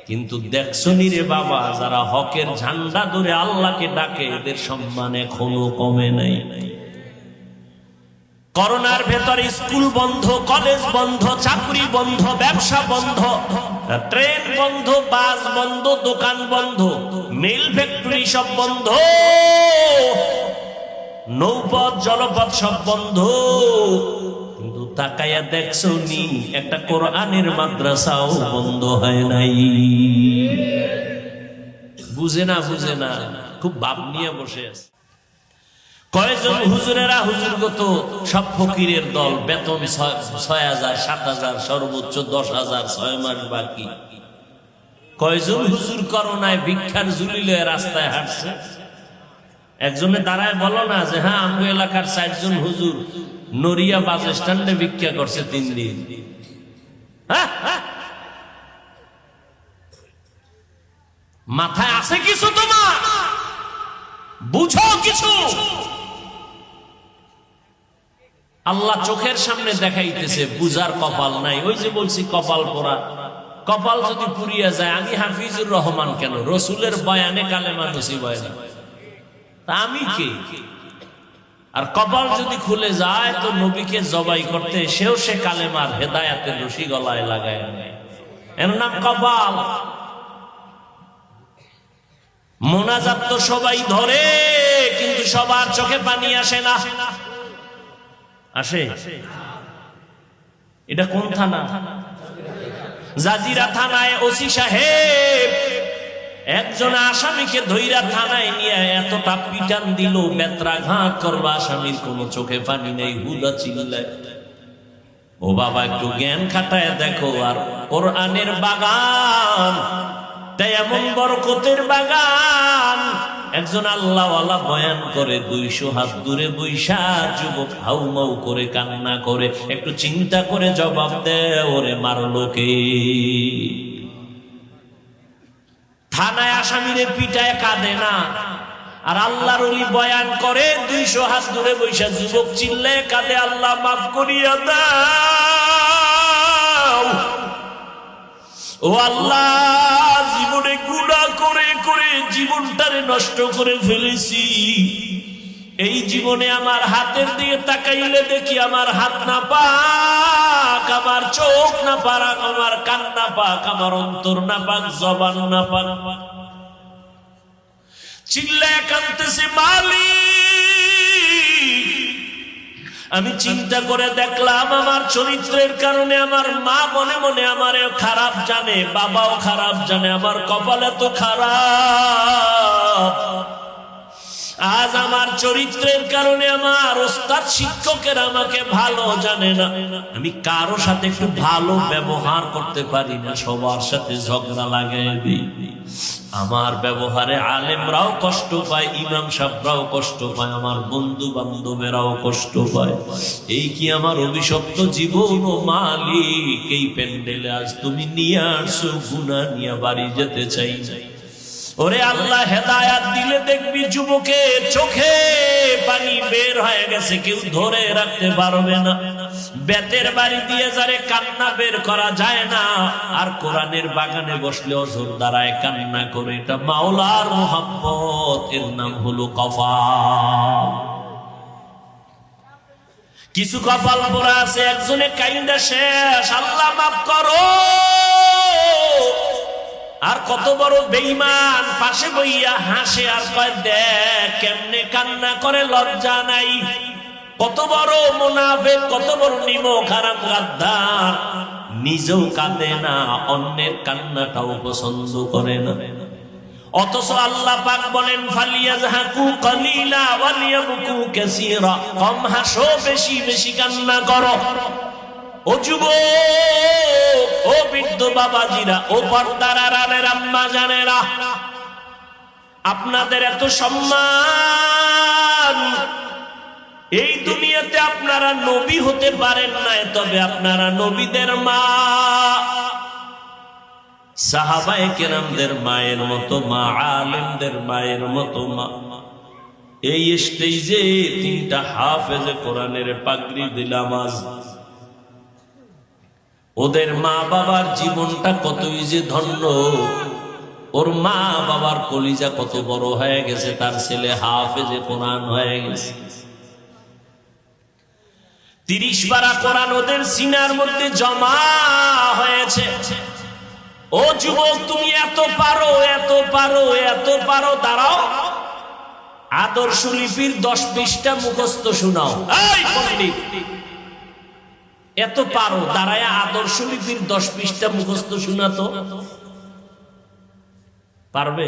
কিন্তু দেখছো নি রে বাবা, যারা হকের ঝান্ডা ধরে আল্লাহকে ডাকে, এদের সম্মান এখনো কমে নাই। করোনার ভেতরে স্কুল বন্ধ, কলেজ বন্ধ, চাকরি বন্ধ, ব্যবসা বন্ধ, ট্রেন বন্ধ, বাস বন্ধ, দোকান বন্ধ, মিল ফ্যাক্টরি সব বন্ধ, নৌপথ জলপথ সব বন্ধ। কিন্তু তাকাইয়া দেখছো নি, একটা কোরআনের মাদ্রাসাও বন্ধ হয় নাই। বুঝে না, বুঝে না, খুব ভাব নিয়ে বসে আছে। কয়েকজন হুজুরেরা হুজুরগত সব ফকিরের দল, বেতন ৬,০০০, ৭,০০০, সর্বোচ্চ ১০,০০০, ৬ মাস বাকি। কয়েকজন হুজুর করোনায় ভিক্ষার ঝুলি লয়ে রাস্তায় হাঁটছে। একজনে দাঁড়ায় বলো না যে হ্যাঁ, আমগো এলাকার ৬০ জন হুজুর নড়িয়া বাস স্ট্যান্ডে ভিক্ষা করছে ৩ দিন। মাথায় আছে কিছু তোমার? বুঝো কিছু? আল্লাহ চোখের সামনে দেখাইতেছে, বুঝার কপাল নাই। ওই যে বলছি কপাল পোড়া, কপাল যদি পুড়িয়া যায়, আমি হাফিজুর রহমান কেন, রসুলের বয়ানে কালেমা নসিব হয় না, তা আমি কে? আর কপাল যদি খুলে যায়, তো নবীকে জবাই করতে সেও সে কালেমার হেদায়াতের রশি গলায় লাগায়, এর নাম কপাল। মোনাজাত তো সবাই ধরে, কিন্তু সবার চোখে পানি আসে না। আসে? এটা কোন থানা? জাজিরা থানায় ওসি সাহেব একজন আসামিকে ধইরা থানায় নিয়ে এতটা পিটান দিল, বেত্রাঘাত করবা, আসামির কোনো চোখে পানি নেই, হুদা চিল্লায়। ও বাবা, একটু জ্ঞান খাটায় দেখো। আর কোরআনের বাগান, তাই এমন বরকতের বাগান, একজন আল্লাহওয়ালা বয়ান করে, ২০০ হাত দূরে বৈশা যুবক হাউমাউ করে কান্না করে। একটু চিন্তা করে জবাব দে, ওরে মারলো কে? থানায় আসামিরে পিটায় কাঁদে না, আর আল্লাহর ওলি বয়ান করে ২০০ হাত দূরে বৈশা যুবক চিল্লায় কাঁদে, আল্লাহ মাফ করিয়া দাও, ও আল্লাহ, জীবনে গুনাহ করে করে জীবনটারে নষ্ট করে ফেলেছি, এই জীবনে আমার হাতের দিকে তাকাইলে দেখি আমার হাত না পাক, আমার চোখ না পাক, আমার কান না পাক, আমার অন্তর না পাক, জবান না পাক। চিল্লায় কাঁদতেছে মালিক। আমি চিন্তা করে দেখলাম আমার চরিত্রের কারণে আমার মা মনে মনে আমারে খারাপ জানে, বাবাও খারাপ জানে, আমার কপাল এত খারাপ। আজ আমার চরিত্রের কারণে আমার ওস্তাদ শিক্ষকেরা আমাকে ভালো জানে না। আমি কারো সাথে একটু ভালো ব্যবহার করতে পারি না, সবার সাথে ঝগড়া লাগাই দিই। আমার ব্যবহারে আলেমরাও কষ্ট পায়, ইমাম সাহেবরাও কষ্ট পায়, আমার বন্ধু বান্ধবেরাও কষ্ট পায়। এই কি আমার অভিশপ্ত জীবন? ও মালিক, এই প্যান্ডেলে আজ তুমি নিয়ে আসছো, গুনাহ নিয়ে বাড়ি যেতে চাই। ওরে আল্লাহ, হেদায়াত দিলে দেখবি যুবকের চোখে পানি বের হয়ে গেছে, কেউ ধরে রাখতে পারবে না। বেতের বাড়ি দিয়ে যারে কান্না বের করা যায় না, আর কোরআনের বাগানে বসলে অজর দ্বারায় কান্না করে, এটা মাওলার মোহাম্মত, এর নাম হলো কপাল। কিছু কপাল পোড়া আছে, একজনে কাইন্দা শেষ, আল্লাহ মাফ করো। আর কত বড় বেঈমান পাশে বইয়া হাসে আর কয় দেখ কেমনে কান্না করে, লজ্জা নাই। কত বড় মুনাফিক, কত বড় নিমক হারাম গাদ্দার, নিজেও কাঁদে না, অন্যের কান্নাটাও পছন্দ করে না। অথচ আল্লাহ পাক বলেন ফালিয়াজহাকু কালিলা ওয়ালিয়াবকু কাসীরা, কম হাসো, বেশি বেশি কান্না করো। ও যুবক, ও বৃদ্ধ বাবাজিরা, ও পর্দার আড়ালের আম্মা জানেরা, আপনাদের এত সম্মান। এই দুনিয়াতে আপনারা নবী হতে পারেন নাই, তবে আপনারা নবীদের মা, সাহাবায়ে কেরামদের মায়ের মতো মা, আলেমদের মায়ের মতো মা। এই স্টেজে তিনটা হাফেজে কোরআনের পাগড়ি দিলাম আজ। ওদের মা বাবার জীবনটা কতই যে ধন্য, ওর মা বাবার কলিজা কত বড় হয়ে গেছে, তার ছেলে হাফেজে কোরআন হয়ে গেছে। 30 পারা কোরআন ওদের সিনার মধ্যে জমা হয়েছে। ও যুবক, তুমি এত পারো, এত পারো, এত পারো, দাঁড়াও, আদর্শ লিপির 10 পৃষ্ঠা মুখস্থ শোনাও। এই পণ্ডিত, এত পারো, দাঁড়ায় আদর্শ লিপির 10 পৃষ্ঠা মুখস্থ শোনাতো পারবে?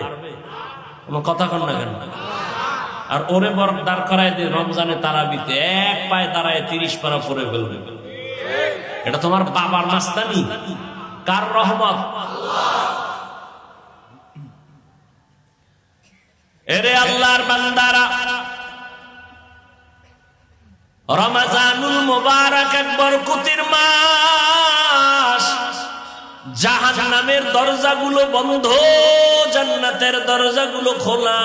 আমার কথা কন না কেন? আর ওরে বড় দাঁড় করায় দিয়ে রমজানে তারাবিতে এক পায়ে দাঁড়ায় 30 পারা পড়ে ফেলবে। এটা তোমার বাবার মাস্তানি? কার রহমত? এরে আল্লাহর বান্দারা, রমজানুল মুবারক এক বরকতের মাস। জাহান্নামের দরজাগুলো বন্ধ, জান্নাতের দরজাগুলো খোলা।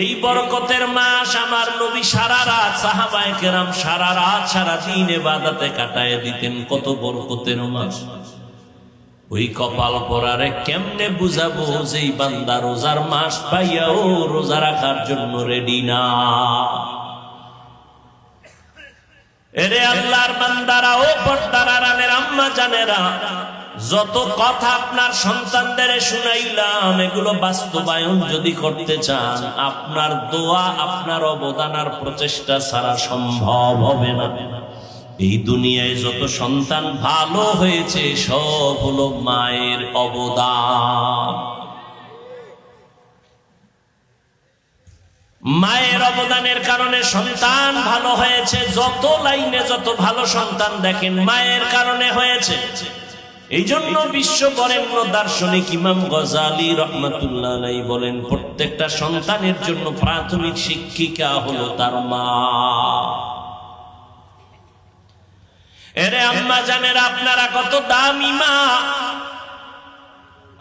এই বরকতের মাস আমার নবী সারা রাত, সাহাবায়ে কেরাম সারা রাত সারা দিন ইবাদতে কাটায় দিতেন। কত বরকতের মাস। ওই কপাল পরারে কেমনে বুঝাবো যে এই বান্দা রোজার মাস পাইয়াও রোজা রাখার জন্য রেডি না? এরে আল্লাহর বান্দারা, ও পর্দার আড়ালের আম্মা জানেরা, যত কথা আপনার সন্তানদের শুনাইলাম, এগুলো বাস্তবায়ন যদি করতে চান, আপনার দোয়া, আপনার অবদান আর প্রচেষ্টা ছাড়া সম্ভব হবে না। এই দুনিয়ায় যত সন্তান ভালো হয়েছে সব হলো মায়ের অবদান। মায়ের অবদানের কারণে সন্তান ভালো হয়েছে। যত লাইনে যত ভালো সন্তান দেখেন মায়ের কারণে হয়েছে। এই জন্য বিশ্ব বরেণ্য দার্শনিক ইমাম গজালি রহমাতুল্লাহ আলাইহি বলেন, প্রত্যেকটা সন্তানের জন্য প্রাথমিক শিক্ষিকা হলো তার মা। এরে আম্মা জানেরা, আপনারা কত দামি মা।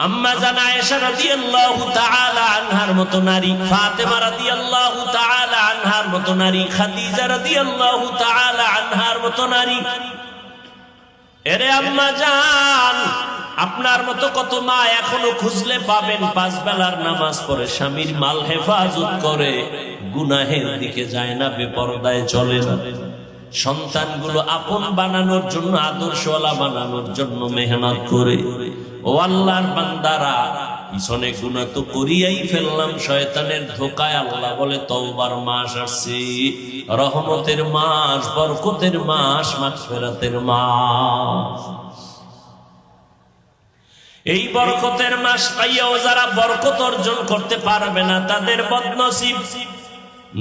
আম্মা জান আয়েশা রাদিয়াল্লাহু তাআলা আনহার মতো নারী, ফাতেমা রাদিয়াল্লাহু তাআলা আনহার মতো নারী, খাদিজা রাদিয়াল্লাহু তাআলা আনহার মতো নারী। এরে আম্মা জান, আপনার মতো কত মা এখনো খুঁজলে পাবেন, 5 বেলার নামাজ পড়ে, স্বামীর মাল হেফাজত করে, গুনাহের দিকে যায় না, বেপরদায় চলে না। সন্তানগুলো আপন বানানোর জন্য, আদর্শওয়ালা বানানোর জন্য মেহনত করে। ও আল্লাহর বান্দারা, পিছনে গুনাহ তো করিয়াই ফেললাম শয়তানের ধোকায়। আল্লাহ বলে তওবার মাস আসছে, রহমতের মাস, বরকতের মাস, মাগফিরাতের মাস। এই বরকতের মাস পাইয়াও যারা বরকত অর্জন করতে পারবে না তাদের বদনসিব।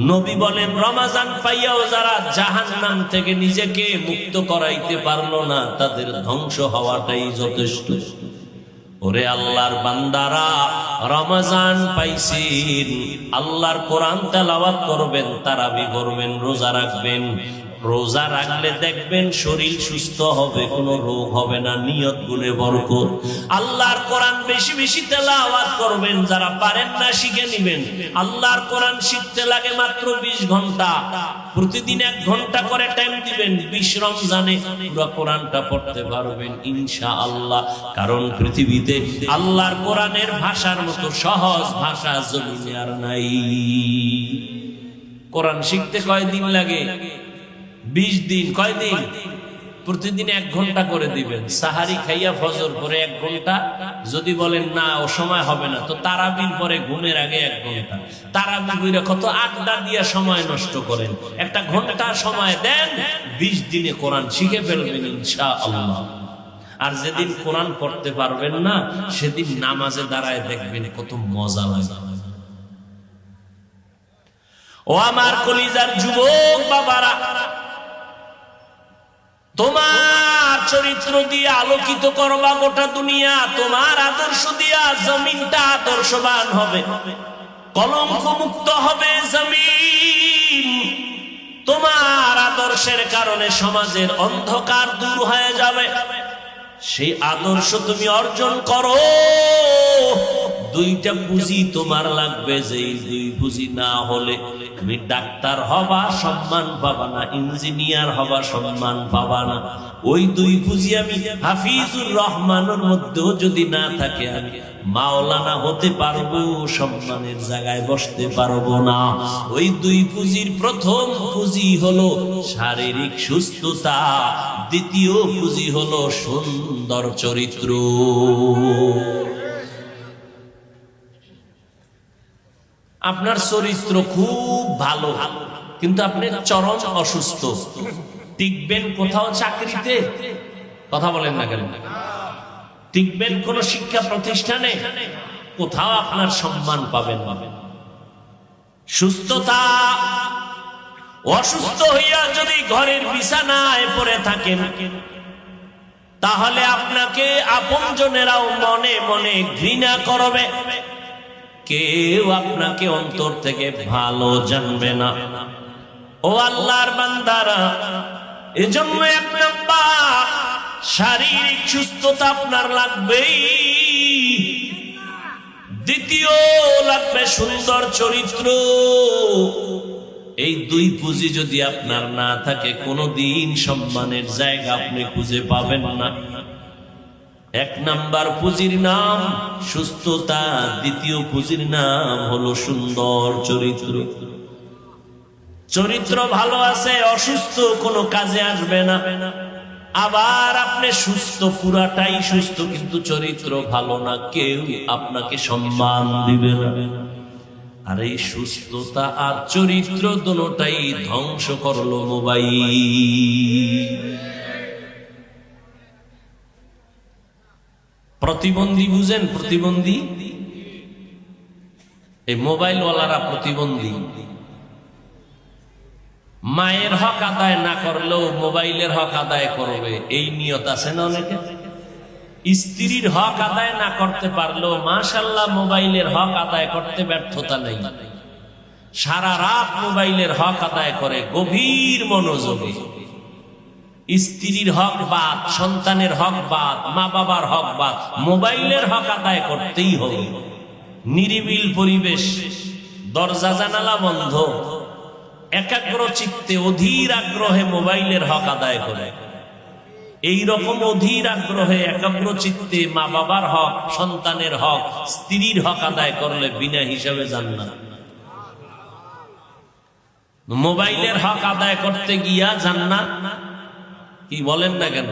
নবী বলেন রমজান পাইয়াও যারা জাহান্নাম থেকে নিজেকে মুক্ত করাইতে পারলো না তাদের ধ্বংস হওয়াটাই যথেষ্ট। ওরে আল্লাহর বান্দারা, রমজান পাইছেন, আল্লাহর কোরআন তেলাওয়াত করবেন, তারাবি করবেন, রোজা রাখবেন। রোজা রাখলে দেখবেন শরীর সুস্থ হবে, কোনো রোগ হবে না, নিয়ত গুণে বরকত। আল্লাহর কোরআন বেশি বেশি তেলাওয়াত করবেন, যারা পারেন না শিখে নিবেন। আল্লাহর কোরআন শিখতে লাগে মাত্র 20 ঘন্টা, প্রতিদিন 1 ঘন্টা করে টাইম দিবেন। 20 রমজানে পুরো কোরআনটা পড়তে পারবেন ইনশাআল্লাহ। কারণ পৃথিবীতে আল্লাহর কোরআনের ভাষার মতো সহজ ভাষা জমিনে আর নাই। কোরআন শিখতে কয়দিন লাগে? 20 দিন। কয়দিন? প্রতিদিন 1 ঘন্টা করে দিবেন। সাহারি খাইয়া ফজর পরে 1 ঘন্টা। যদি বলেন না ও সময় হবে না, তো তারাবির পরে ঘুমের আগে 1 ঘন্টা। তারাবির কত আড্ডা দিয়া সময় নষ্ট করেন, 1 ঘন্টা সময় দেন, 20 দিনে কোরআন শিখে ফেলবেন ইনশাআল্লাহ। আর যেদিন কোরআন পড়তে পারবেন না সেদিন নামাজে দাঁড়ায় দেখবেন কত মজা লাগে। ও আমার কলিজার যুবক বাবারা, তোমার চরিত্র দিয়ে আলোকিত করবা গোটা দুনিয়া। তোমার আদর্শ দিয়া জমিনটা আদর্শবান হবে, কলঙ্ক মুক্ত হবে জমিন। তোমার আদর্শের কারণে সমাজের অন্ধকার দূর হয়ে যাবে। সেই আদর্শ তুমি অর্জন করো। 2টা পুঁজি তোমার লাগবে, যেই 2 পুঁজি না হলে তুমি ডাক্তার হবা সম্মান পাবা না, ইঞ্জিনিয়ার হবা সম্মান পাবা না। ওই 2 পুঁজি আমি হাফিজুর রহমানের মধ্যেও যদি না থাকে আমি মাওলানা হতে পারবো, সম্মানের জায়গায় বসতে পারবো না। ওই 2 পুঁজির প্রথম পুঁজি হলো শারীরিক সুস্থতা, দ্বিতীয় পুঁজি হলো সুন্দর চরিত্র। আপনার চরিত্র খুব ভালো কিন্তু আপনি চরম অসুস্থ, টিকবেন কোথাও চাকরিতে? কথা বলেন না কেন? টিকবেন কোন শিক্ষা প্রতিষ্ঠানে? কোথাও আপনার সম্মান পাবেন না। সুস্থতা, অসুস্থ হইয়া যদি ঘরের বিছানায় পড়ে থাকেন তাহলে আপনাকে আপনজনেরাও মনে মনে ঘৃণা করবে, কেউ আপনাকে অন্তর থেকে ভালো জানবে না। ও আল্লাহর বান্দারা, এজন্য 1 নাম্বার শারীরিক সুস্থতা আপনার লাগবেই, দ্বিতীয় লাগবে সুন্দর চরিত্র। এই 2 পুঁজি যদি আপনার না থাকে কোনদিন সম্মানের জায়গা আপনি খুঁজে পাবেন না। 1 নাম্বার পুঁজির নাম সুস্থতা, দ্বিতীয় পুঁজির নাম হলো সুন্দর চরিত্র। চরিত্র ভালো আছে, অসুস্থ কোনো কাজে আসবে না। আবার আপনি সুস্থ, পুরাটাই সুস্থ কিন্তু চরিত্র ভালো না, কেউ আপনাকে সম্মান দিবে না। আর এই সুস্থতা আর চরিত্র দুটোটাই ধ্বংস করলো মোবাইল। প্রতিবন্ধী বুঝেন? প্রতিবন্ধী, এই মোবাইল ওয়ালারা প্রতিবন্ধী। মায়ের হক আদায় না করলেও মোবাইলের হক আদায় করবে, এই নিয়ত আছে না অনেকে। স্ত্রীর হক আদায় না করতে পারলেও মাশাআল্লাহ মোবাইলের হক আদায় করতে ব্যর্থতা নেই। সারা রাত মোবাইলের হক আদায় করে গভীর মনোযোগে। স্ত্রীর হক বাদ, সন্তানের হক বাদ, মা বাবার হক বাদ, মোবাইলের হক আদায় করতেই হবে। নিরিবিল পরিবেশ, দরজা জানালা বন্ধ, একাগ্র চিত্তে অধীর আগ্রহে মোবাইলের হক আদায় করে। এই রকম অধীর আগ্রহে একাগ্র চিত্তে মা বাবার হক, সন্তানের হক, স্ত্রীর হক আদায় করলে বিনা হিসাবে জান্নাত। মোবাইলের হক আদায় করতে গিয়া জান্নাত কি বলেন না কেন,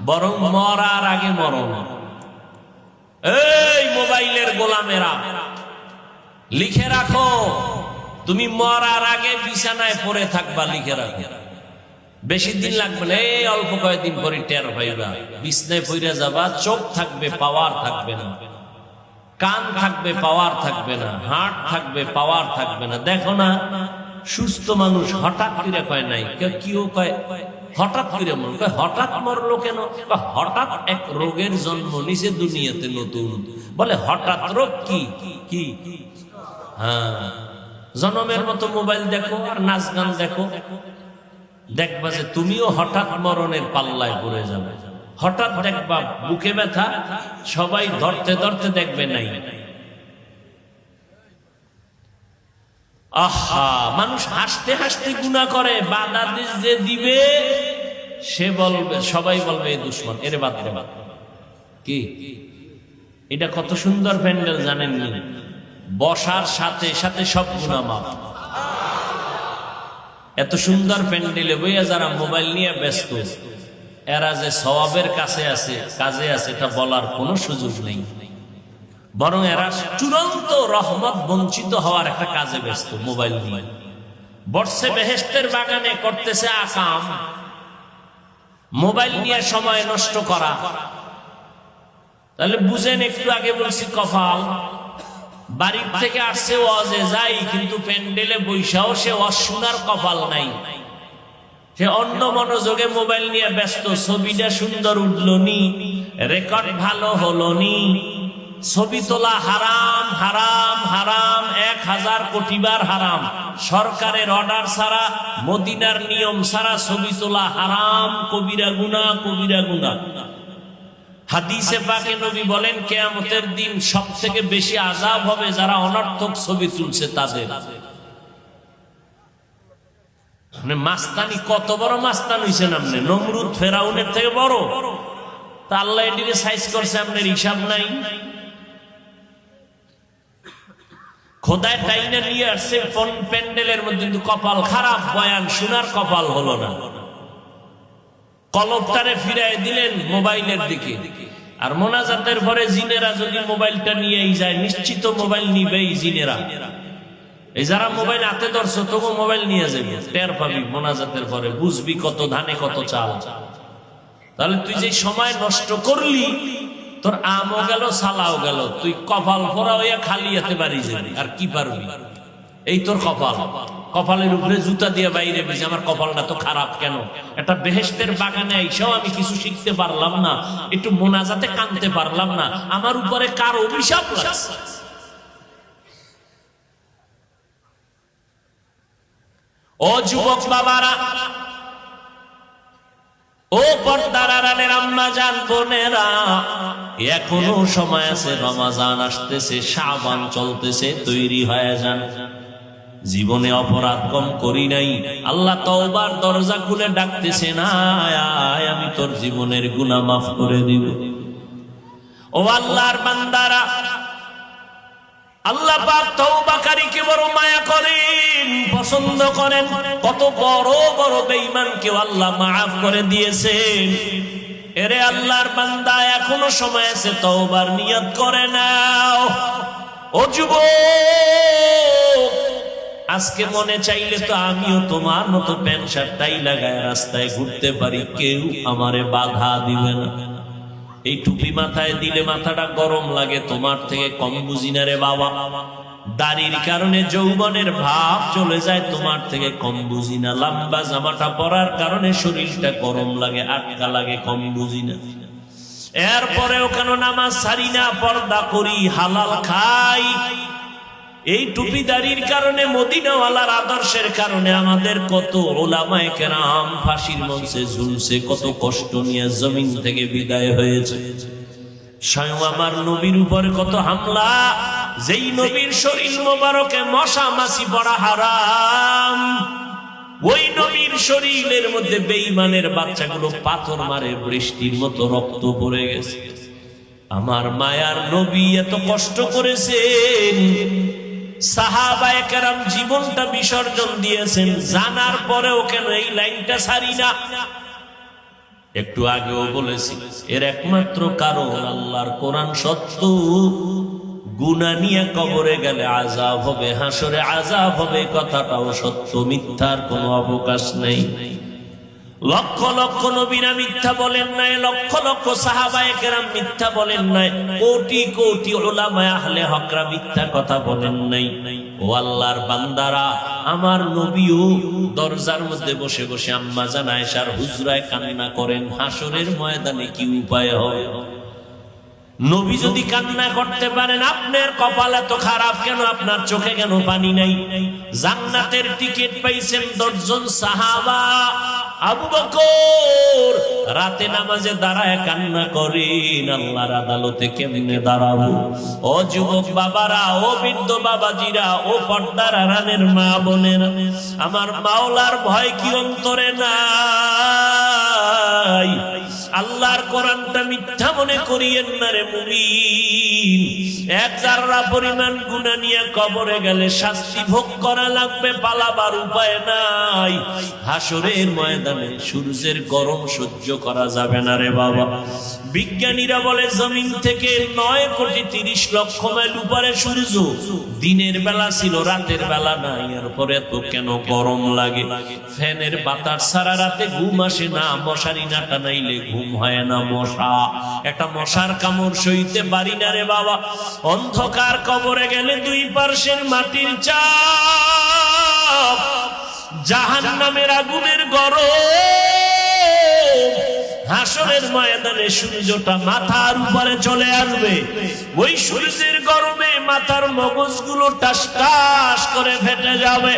বরং মরার আগে মরণ। এই মোবাইলের গোলামেরা, লিখে রাখো, তুমি মরার আগে বিছানায় পড়ে থাকবা। লিখে রাখো, বেশি দিন লাগবে না, এই অল্প কয়েকদিন পরে টের পাইবা। বিছনায় পড়ে যাবা, চোখ থাকবে, পাওয়ার থাকবে না, কান থাকবে, পাওয়ার থাকবে না, হাত থাকবে, পাওয়ার থাকবে না। দেখো না সুস্থ মানুষ হঠাৎ করে কয় নাই, কেউ কয় হঠাৎ করে মরল, কয় হঠাৎ মরলো কেন? হঠাৎ এক রোগের জন্ম নিছে দুনিয়াতে নতুন, বলে হঠাৎ রোগ কি কি? হ্যাঁ, জনমের মতো মোবাইল দেখো আর নাচ গান দেখো, দেখবা যে তুমিও হঠাৎ মরণের পাল্লায় পড়ে যাবে। হঠাৎ দেখবা বুকে ব্যথা, সবাই ধরতে ধরতে দেখবে নাই। আহা, মানুষ হাসতে হাসতে গুনাহ করে, বাধা যে দিবে সে বলবে, সবাই বলবে এই দুশ্মন, এরে বাদ রে বাদ। কি এটা কত সুন্দর প্যান্ডেল জানেননি? বসার সাথে সাথে সব গুনাহ মাফ। এত সুন্দর প্যান্ডেলে বইয়া যারা মোবাইল নিয়ে ব্যস্ত, এরা যে সওয়াবের কাছে আছে, কাজে আছে, এটা বলার কোনো সুযোগ নেই। বরং এরা চূড়ান্ত রহমত বঞ্চিত হওয়ার একটা কাজে ব্যস্ত। মোবাইল নিয়ে বর্ষে বেহেশতের বাগানে করতেছে আকাম, মোবাইল নিয়ে সময় নষ্ট করা। তাহলে বুঝেন, একটু আগে বলছি কপাল, বাড়ির থেকে আসছে ওয়াজে যাই, কিন্তু প্যান্ডেলে বৈশাও সে ওয়াজ শোনার কপাল নাই, সে অন্য মনোযোগে মোবাইল নিয়ে ব্যস্ত। ছবিটা সুন্দর উঠলো নি, রেকর্ড ভালো হলো নি, ছবি তোলা হারাম হারাম হারাম, 1000 কোটি বার হারাম। সরকারের অর্ডার ছাড়া, মদিনার নিয়ম ছাড়া ছবি তোলা হারাম, কবিরা গুনাহ, কবিরা গুনাহ। হাদিসে পাকে নবী বলেন, কিয়ামতের দিন সবথেকে বেশি আযাব হবে যারা অনর্থক ছবি তুলছে তাদের। মানে মাস্তানি, কত বড় মাস্তান হইছেন আপনি, নমরুদ ফেরাউনের থেকে বড়। তা আল্লাহ এটিকে সাইজ করছে, আপনার হিসাব নাই। খোদায় টাইনে নিয়ে আসছে প্যান্ডেলের মধ্যে, কিন্তু কপাল খারাপ, বয়ান শোনার কপাল হলো না। কলবটারে ফিরাই দিলেন মোবাইলের দিকে। আর মোনাজাতের পরে জিনেরা যদি মোবাইলটা নিয়েই যায়, নিশ্চিত মোবাইল নিবেই জিনেরা। এই যারা মোবাইল হাতে ধরছো, তবু মোবাইল নিয়ে যাবে, টের পাবি মোনাজাতের পরে, বুঝবি কত ধানে কত চাল। তাহলে তুই যে সময় নষ্ট করলি, তোর আমও গেল, সালাও গেল, তুই কপাল ফোরা হইয়া খালি হাতে বাড়ি যাবি, আর কি পারবি? এই তোর কপাল। কপালের উপরে জুতা দিয়ে বাইরে বেজে, আমার কপালটা তো খারাপ কেন? একটা বেহেশতের বাগানে আইসাও আমি কিছু শিখতে পারলাম না, একটু মোনাজাতে কানতে পারলাম না, আমার উপরে কার অভিশাপ লাগছে। ও যুবক বাবারা, ও পর্দার আড়ালের আম্মা জান বোনেরা, এখনো সময় আছে, রমাজান আসতেছে, শাবান চলতেছে, তৈরি হয়ে যান। জীবনে অপরাধ কম করি নাই, আল্লাহ তওবার দরজা খুলে ডাকতেছে, না আয়, আমি তোর জীবনের গুনাহ মাফ করে দিব। ও আল্লাহর বান্দারা, আল্লাহ পাক তওবাকারীকে বড় মায়া করেন, পছন্দ করেন। কত বড় বড় বেঈমানকেও আল্লাহ মাফ করে দিয়েছেন। এরে আল্লাহর বান্দা, এখনো সময় আছে, তওবার নিয়ত করে নাও। ও যুবক, আজকে মনে চাইলে তো আমিও তোমার মতো প্যান্ট শার্ট টাই লাগায় রাস্তায় ঘুরতে পারি, কেউ আমারে বাধা দিবে না। এই টুপি মাথায় দিলে মাথাটা গরম লাগে, তোমার থেকে কম বুঝি না রে বাবা। দাড়ির কারণে যৌবনের ভাব চলে যায়, তোমার থেকে কম বুঝি না। লম্বা জামাটা পরার কারণে শরীরটা গরম লাগে, আটকা লাগে, কম বুঝি না। এরপরেও কেন নামাজ ছাড়ি না, পর্দা করি, হালাল খাই। এই টুপি দাড়ির কারণে, মদিনাওয়ালার আদর্শের কারণে আমাদের কত উলামায়ে কেরাম ফাঁসির মঞ্চে ঝুলছে, কত কষ্ট নিয়ে জমিন থেকে বিদায় হয়েছে। স্বয়ং আমার নবীর উপরে কত হামলা, যেই নবীর শরীর মোবারকে মশা মাছি পড়া হারাম, ওই নবীর শরীরের মধ্যে বেঈমানের বাচ্চাগুলো পাথর মারে, বৃষ্টির মতো রক্ত পড়ে গেছে। আমার মায়ার নবী এত কষ্ট করেছেন, সাহাবায়ে কেরাম জীবনটা বিসর্জন দিয়েছেন, জানার পরেও কেন এই লাইনটা ছাড়ি না? একটু আগেও বলেছি, এর একমাত্র কারণ আল্লাহর কোরআন সত্য। গুনাহ নিয়ে কবরে গেলে আযাব হবে, হাসরে আযাব হবে, কথাটাও সত্য, মিথ্যার কোনো অবকাশ নেই। লক্ষ লক্ষ নবীরা মিথ্যা বলেন নাই, লক্ষ লক্ষ সাহাবায়ে কেরাম মিথ্যা বলেন নাই, কোটি কোটি উলামায়ে আহলে হকরা মিথ্যা কথা বলেন নাই। ও আল্লাহর বান্দারা, আমার নবীও দরজার মধ্যে বসে বসে আম্মা জান আয়েশার হুজরায় কান্না করেন, হাসরের ময়দানে কি উপায় হয়? নবী যদি কান্না করতে পারেন, আপনার কপাল এত খারাপ কেন? আপনার চোখে কেন পানি নাই? জান্নাতের টিকিট পাইছেন 10 জন সাহাবা। আবু বকর রাতে নামাজে দাঁড়ায় কান্না করেন, আল্লাহর আদালতে কেমনে দাঁড়াবো? ও যুবক বাবারা, ও বৃদ্ধ বাবাজিরা, ও পর্দার আড়ালের মা বোনেরা, আমার মাওলার ভয় কি অন্তরে নাই? আল্লাহর কোরআনটা মিথ্যা মনে করিয়েন না রে মুমিন। এক জাররা পরিমাণ গুনাহ নিয়ে কবরে গেলে শাস্তি ভোগ করা লাগবে, পালাবার উপায় নাই। হাসরের ময়দানে সূর্যের গরম সহ্য করা যাবে না রে বাবা। বিজ্ঞানীরা বলে জমিন থেকে 9,30,00,000 মাইল উপরে সূর্য। দিনের বেলা ছিল, রাতের বেলা নাই। এরপরে তো কেন গরম লাগে? ফ্যানের বাতাস সারা রাতে ঘুম আসে না, মশারি না টানাইলে ঘুম হয় না। মশা, একটা মশার কামড় সইতে পারি না রে বাবা। অন্ধকার কবরে গেলে 2 পার্শ্বের মাটির চাপ, জাহান্নামের আগুনের গরম। হাসরের ময়দানে সূর্যটা মাথার উপরে চলে আসবে, ওই সূর্যের গরমে মাথার মগজগুলো টাস টাস করে ফেটে যাবে।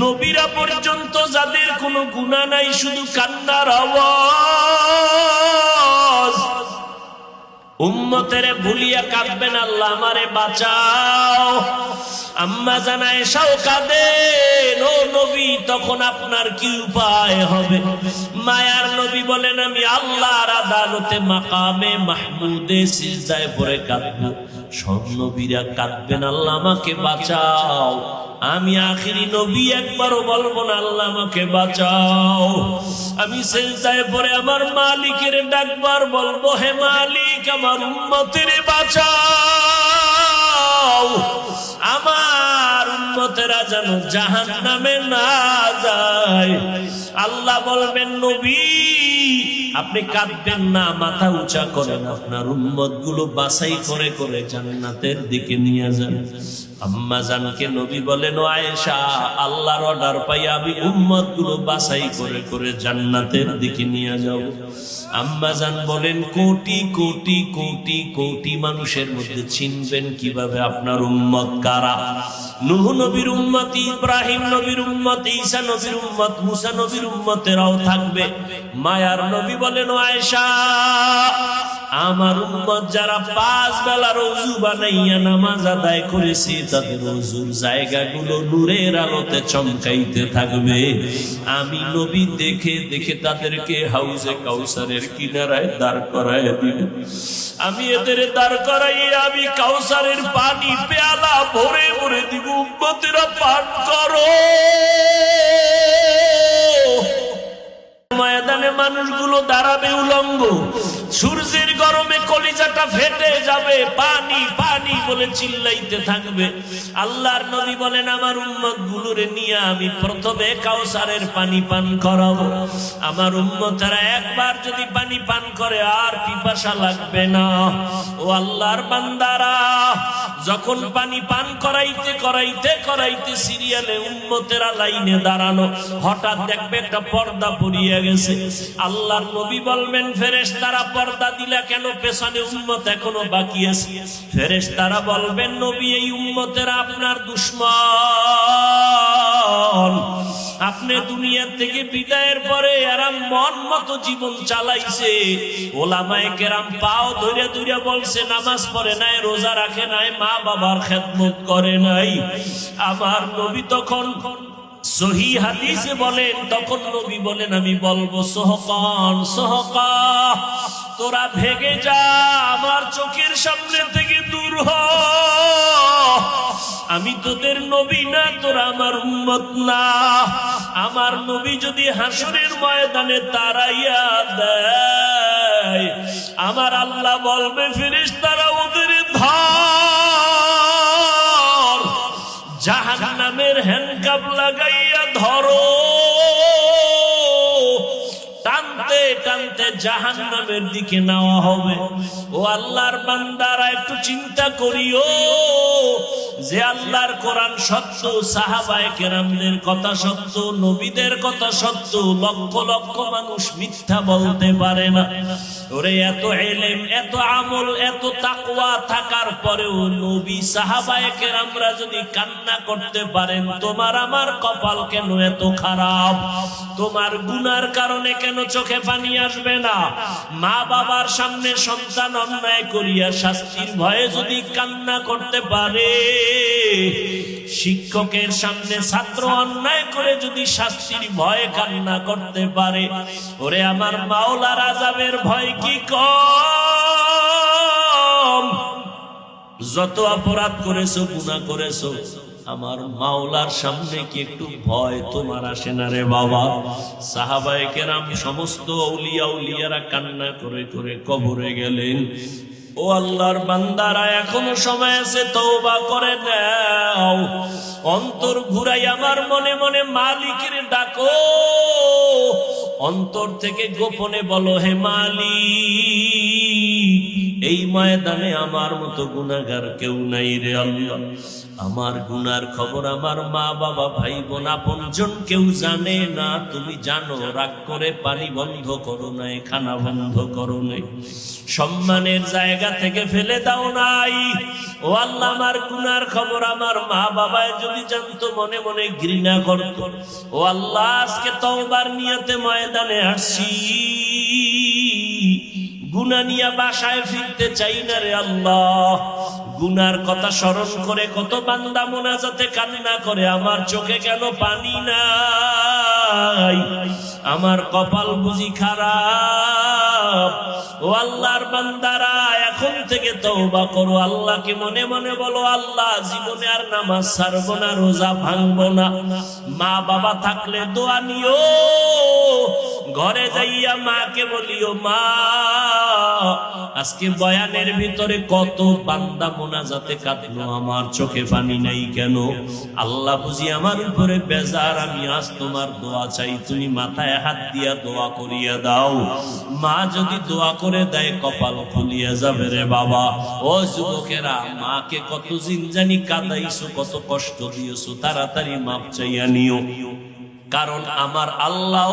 নবীরা পর্যন্ত, যাদের কোনো গুনাহ নাই, শুধু কান্নার আওয়াজ। উম্মতেরে ভুলিয়া কাঁদবেন, আল্লাহ আমারে বাঁচাও। আম্মা জান আয়েশাও কাঁদেন, ও নবী তখন আপনার কি উপায় হবে? মায়ার নবী বলেন, আমি আল্লাহর আদালতে মাকামে মাহমুদে সিজদায় পড়ে কাঁদবো। সব নবীরা কাঁদবেন, আল্লাহ আমাকে বাঁচাও। আমি আখিরি নবী, একবারও বলবো না আল্লাহ আমাকে বাঁচাও। আমি সিজদায় পড়ে আমার মালিকের ডাকবার বলবো, হে মালিক আমার উম্মতের বাঁচাও। আমার উম্মতেরা যেন জাহান্নামে না যায়। আল্লাহ বলবেন, নবী আপনি কাঁদবেন না, মাথা উঁচা করেন, আপনার উম্মত গুলো বাছাই করে করে জান্নাতের দিকে নিয়ে যান। আম্মা জানকে নবী বলেন, ও আয়েশা, আল্লাহর অর্ডার পাই আমি উম্মত গুলো বাছাই করে করে জান্নাতের দিকে নিয়ে যাব। আম্মা জান বলেন, কোটি কোটি কোটি কোটি মানুষের মধ্যে চিনবেন কিভাবে আপনার উম্মত কারা? নূহ নবীর উম্মত, ইব্রাহিম নবীর উম্মত, ঈসা নবীর উম্মত, মুসা নবীর উম্মতেরাও থাকবে। মায়ার নবী বলেন, ও আয়েশা, আমার উম্মত যারা 5 বেলার ওযু বানাইয়া নামাজ আদায় করেছে, তাদের ওযুর জায়গাগুলো নূরের আলোতে চমকাইতে থাকবে। আমি নবী দেখে দেখে তাদেরকে হাউজে কাউসারের কিনারায় দাঁড় করায় দিব। আমি এদের দাঁড় করাইয়া আমি কাউসারের পানি পেয়ালা ভরে ভরে দিব, উম্মতেরা পান করো। ময়দানে মানুষগুলো দাঁড়াবে উলঙ্গ, সূর্যের গরমে কলিজাটা ফেটে যাবে, পানি পানি বলে চিল্লাইতে থাকবে। আল্লাহর নবী বলেন, আমার উম্মত গুলোরে নিয়ে আমি প্রথমে কাউসারের পানি পান করাবো। আমার উম্মতেরা একবার যদি পানি পান করে আর পিপাসা লাগবে না। ও আল্লাহর বান্দারা, যখন পানি পান করাইতে করাইতে করাইতে সিরিয়ালে উম্মতেরা লাইনে দাঁড়ানো, হঠাৎ দেখবে একটা পর্দা পড়িয়া গেছে। আল্লাহর নবী বলবেন, ফেরেশতারা পর্দা দিলা কেন? পেছনে উম্মত এখনো বাকি আছে। ফেরেশতারা বলবেন, নবী এই উম্মতেরা আপনার দুশমন। আপনি দুনিয়া থেকে বিদায়ের পরে এরা মন মতো জীবন চালাইছে। ওলামায়ে কেরাম পাও ধরে ধরে বলছে, নামাজ পড়ে নাই, রোজা রাখে নাই, মা বাবার খেদমত করে নাই। আমার নবী তখন সহি হাদিসে বলেন, তখন নবী বলেন, আমি বলবো, সোহকান সোহকা, তোরা ভেগে যা, আমার চোখের সামনে থেকে দূর হ। আমি তোদের নবী না, তোরা আমার উম্মত না। আমার নবী যদি হাসরের ময়দানে তারাইয়া দেয়, আমার আল্লাহ বলবে ফেরেশতারা ওদের ধর, জাহান্নামের হ্যান্ডকাপ লাগাইয়া ধরো, টানতে টানতে জাহান্নামের দিকে নেওয়া হবে। ও আল্লাহর বান্দারা একটু চিন্তা করিও যে আল্লাহর কোরআন সত্য, সাহাবায়ে কেরামদের কথা সত্য, নবীদের কথা সত্য, লক্ষ লক্ষ মানুষ মিথ্যা বলতে পারে না। ওরে এত ইলম, এত আমল, এত তাকওয়া থাকার পরেও নবী সাহাবায়ে কেরামরা যদি কান্না করতে পারেন, তোমার আমার কপাল কেন এত খারাপ? তোমার গুনার কারণে কেন চোখে পানি আসবে না? মা বাবার সামনে সন্তান অন্যায় করিয়া শাস্তির ভয়ে যদি কান্না করতে পারে, শিক্ষকের সামনে ছাত্র অন্যায় করে যদি শাস্তির ভয়ে কান্না করতে পারে, ওরে আমার মাওলার আযাবের ভয় কি কম? যত অপরাধ করেছো, গুনাহ করেছো, আমার মাওলার সামনে কি একটু ভয় তোমার আসে না রে বাবা? সাহাবায়ে কেরাম সমস্ত আউলিয়া উলিয়ারা কান্না করে করে কবরে গেলেন। ও আল্লাহর বান্দারা, এখনো সময় আছে, তওবা করে নাও। অন্তর ঘুরাই আমার মনে মনে মালিকের ডাকো, অন্তর থেকে গোপনে বলো, হে মালিক, এই ময়দানে আমার মতো গুনাহগার কেউ নাই রে আল্লাহ। আমার গুনার খবর আমার মা বাবা ভাই বোন আপনজন কেউ জানে না, তুমি জানো। রাগ করে পানি বন্ধ করো নাই, খানা বন্ধ করো নাই, সম্মানের জায়গা থেকে ফেলে দাও নাই। ও আল্লাহ, আমার গুনার খবর আমার মা বাবায় যদি জানতো, মনে মনে ঘৃণা করত। ও আল্লাহ, আজকে তওবার নিয়তে ময়দানে আসছি, গুনাহ নিয়ে বাসায় ফিরতে চাই না রে আল্লাহ। গুনার কথা স্মরণ করে কত বান্দা মোনাজাতে কান্না করে, আমার চোখে কেন পানি নাই? আমার কপাল বুঝি খারাপ? ও আল্লাহর বান্দারা, এখন থেকে তওবা করো, আল্লাহকে মনে মনে বলো, আল্লাহ জীবনে আর নামাজ ছাড়বো না, রোজা ভাঙবো না। মা বাবা থাকলে দোয়া নিও, ঘরে যাইয়া মাকে বলিও, মা আজকে বয়ানের ভিতরে কত বান্দা মোনাজাতে কাঁদলো, আমার চোখে পানি নাই কেন? আল্লাহ বুঝি আমার উপরে বেজার, আমি আজ তোমার দোয়া চাই, তুমি মাথায় হাত দিয়া দোয়া করিয়া দাও। মা যদি দোয়া করে দেয়, কপাল খুলিয়া যাবে রে বাবা। ও যুবকেরা, মাকে কত জিনজানি কাঁদাইছো, কত কষ্ট দিয়েছো, তাড়াতাড়ি মাপ চাইয়া নিও, কারণ আমার আল্লাহ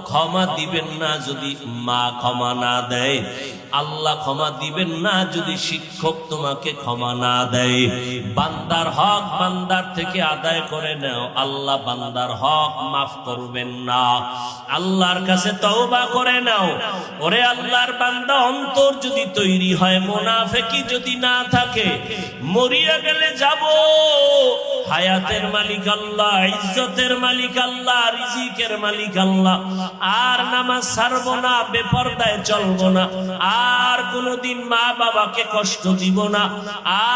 ক্ষমা দিবেন না যদি মা ক্ষমা না দেয়। আল্লাহ ক্ষমা দিবেন না যদি শিক্ষক তোমাকে ক্ষমা না দেয়। বান্দার হক বান্দার থেকে আদায় করে নাও, আল্লাহ বান্দার হক মাফ করবেন না। আল্লাহর কাছে তওবা করে নাও। ওরে আল্লাহর বান্দা, অন্তর যদি তৈরি হয়, মুনাফিকি যদি না থাকে, মরিয়া গেলে যাব, হায়াতের মালিক আল্লাহ, ইজ্জতের মালিক আল্লাহ, রিজিকের মালিক আল্লাহ। আর নামাজ ছাড়বো না, বেপরদায় চলবো না, আর কোনদিন মা বাবাকে কষ্ট দিব না,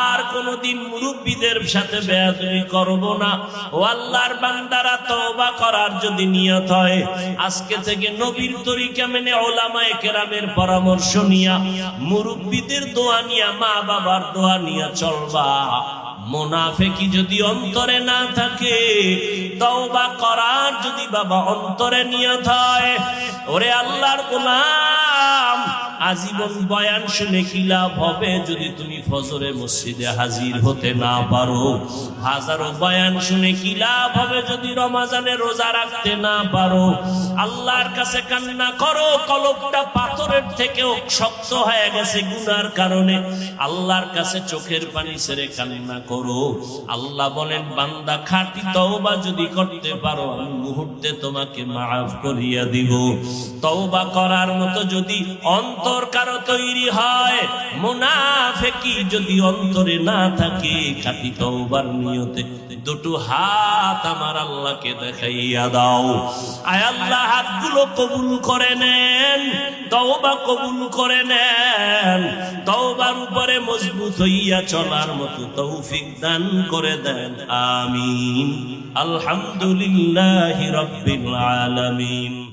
আর কোনদিন মুরব্বীদের সাথে বেয়াদবি করব না। ও আল্লাহর বান্দারা, তওবা করার যদি নিয়ত হয়, আজকে থেকে নবীর তরিকা মেনে, উলামায়ে কেরামের পরামর্শ নিয়া, মুরব্বীদের দোয়া নিয়া, মা বাবার দোয়া নিয়া চলবা। মুনাফিকি যদি অন্তরে না থাকে, তওবা করার যদি বাবা অন্তরে নিয়ত হয়, ওরে আল্লাহর গোলাম, আজীবন বয়ান শুনে কি লাভ হবে যদি তুমি ফজরে মসজিদে হাজির হতে না পারো? হাজারো বয়ান শুনে কি লাভ হবে যদি রমজানে রোজা রাখতে না পারো? আল্লাহর কাছে কান্না করো, কলবটা পাথরের থেকেও শক্ত হয়ে গেছে গুনার কারণে। আল্লাহর কাছে চোখের পানি ছেড়ে কান্না করো। আল্লাহ বলেন, বান্দা খাঁটি তওবা যদি করতে পারো, আমি মুহূর্তে তোমাকে মাফ করিয়া দিব। তওবা করার মতো যদি অন্তর অন্তর কারো তৈরি হয়, মুনাফিকি যদি অন্তরে না থাকে, খাঁটি তওবার নিয়তে দুটো হাত আমার আল্লাহকে দেখাইয়া দাও। আয় আল্লাহ, হাতগুলো কবুল করে নেন, তওবা কবুল করে নেন, তওবার উপরে মজবুত হইয়া চলার মতো তৌফিক দান করে দেন। আমিন। আলহামদুলিল্লাহি রাব্বিল আলামিন।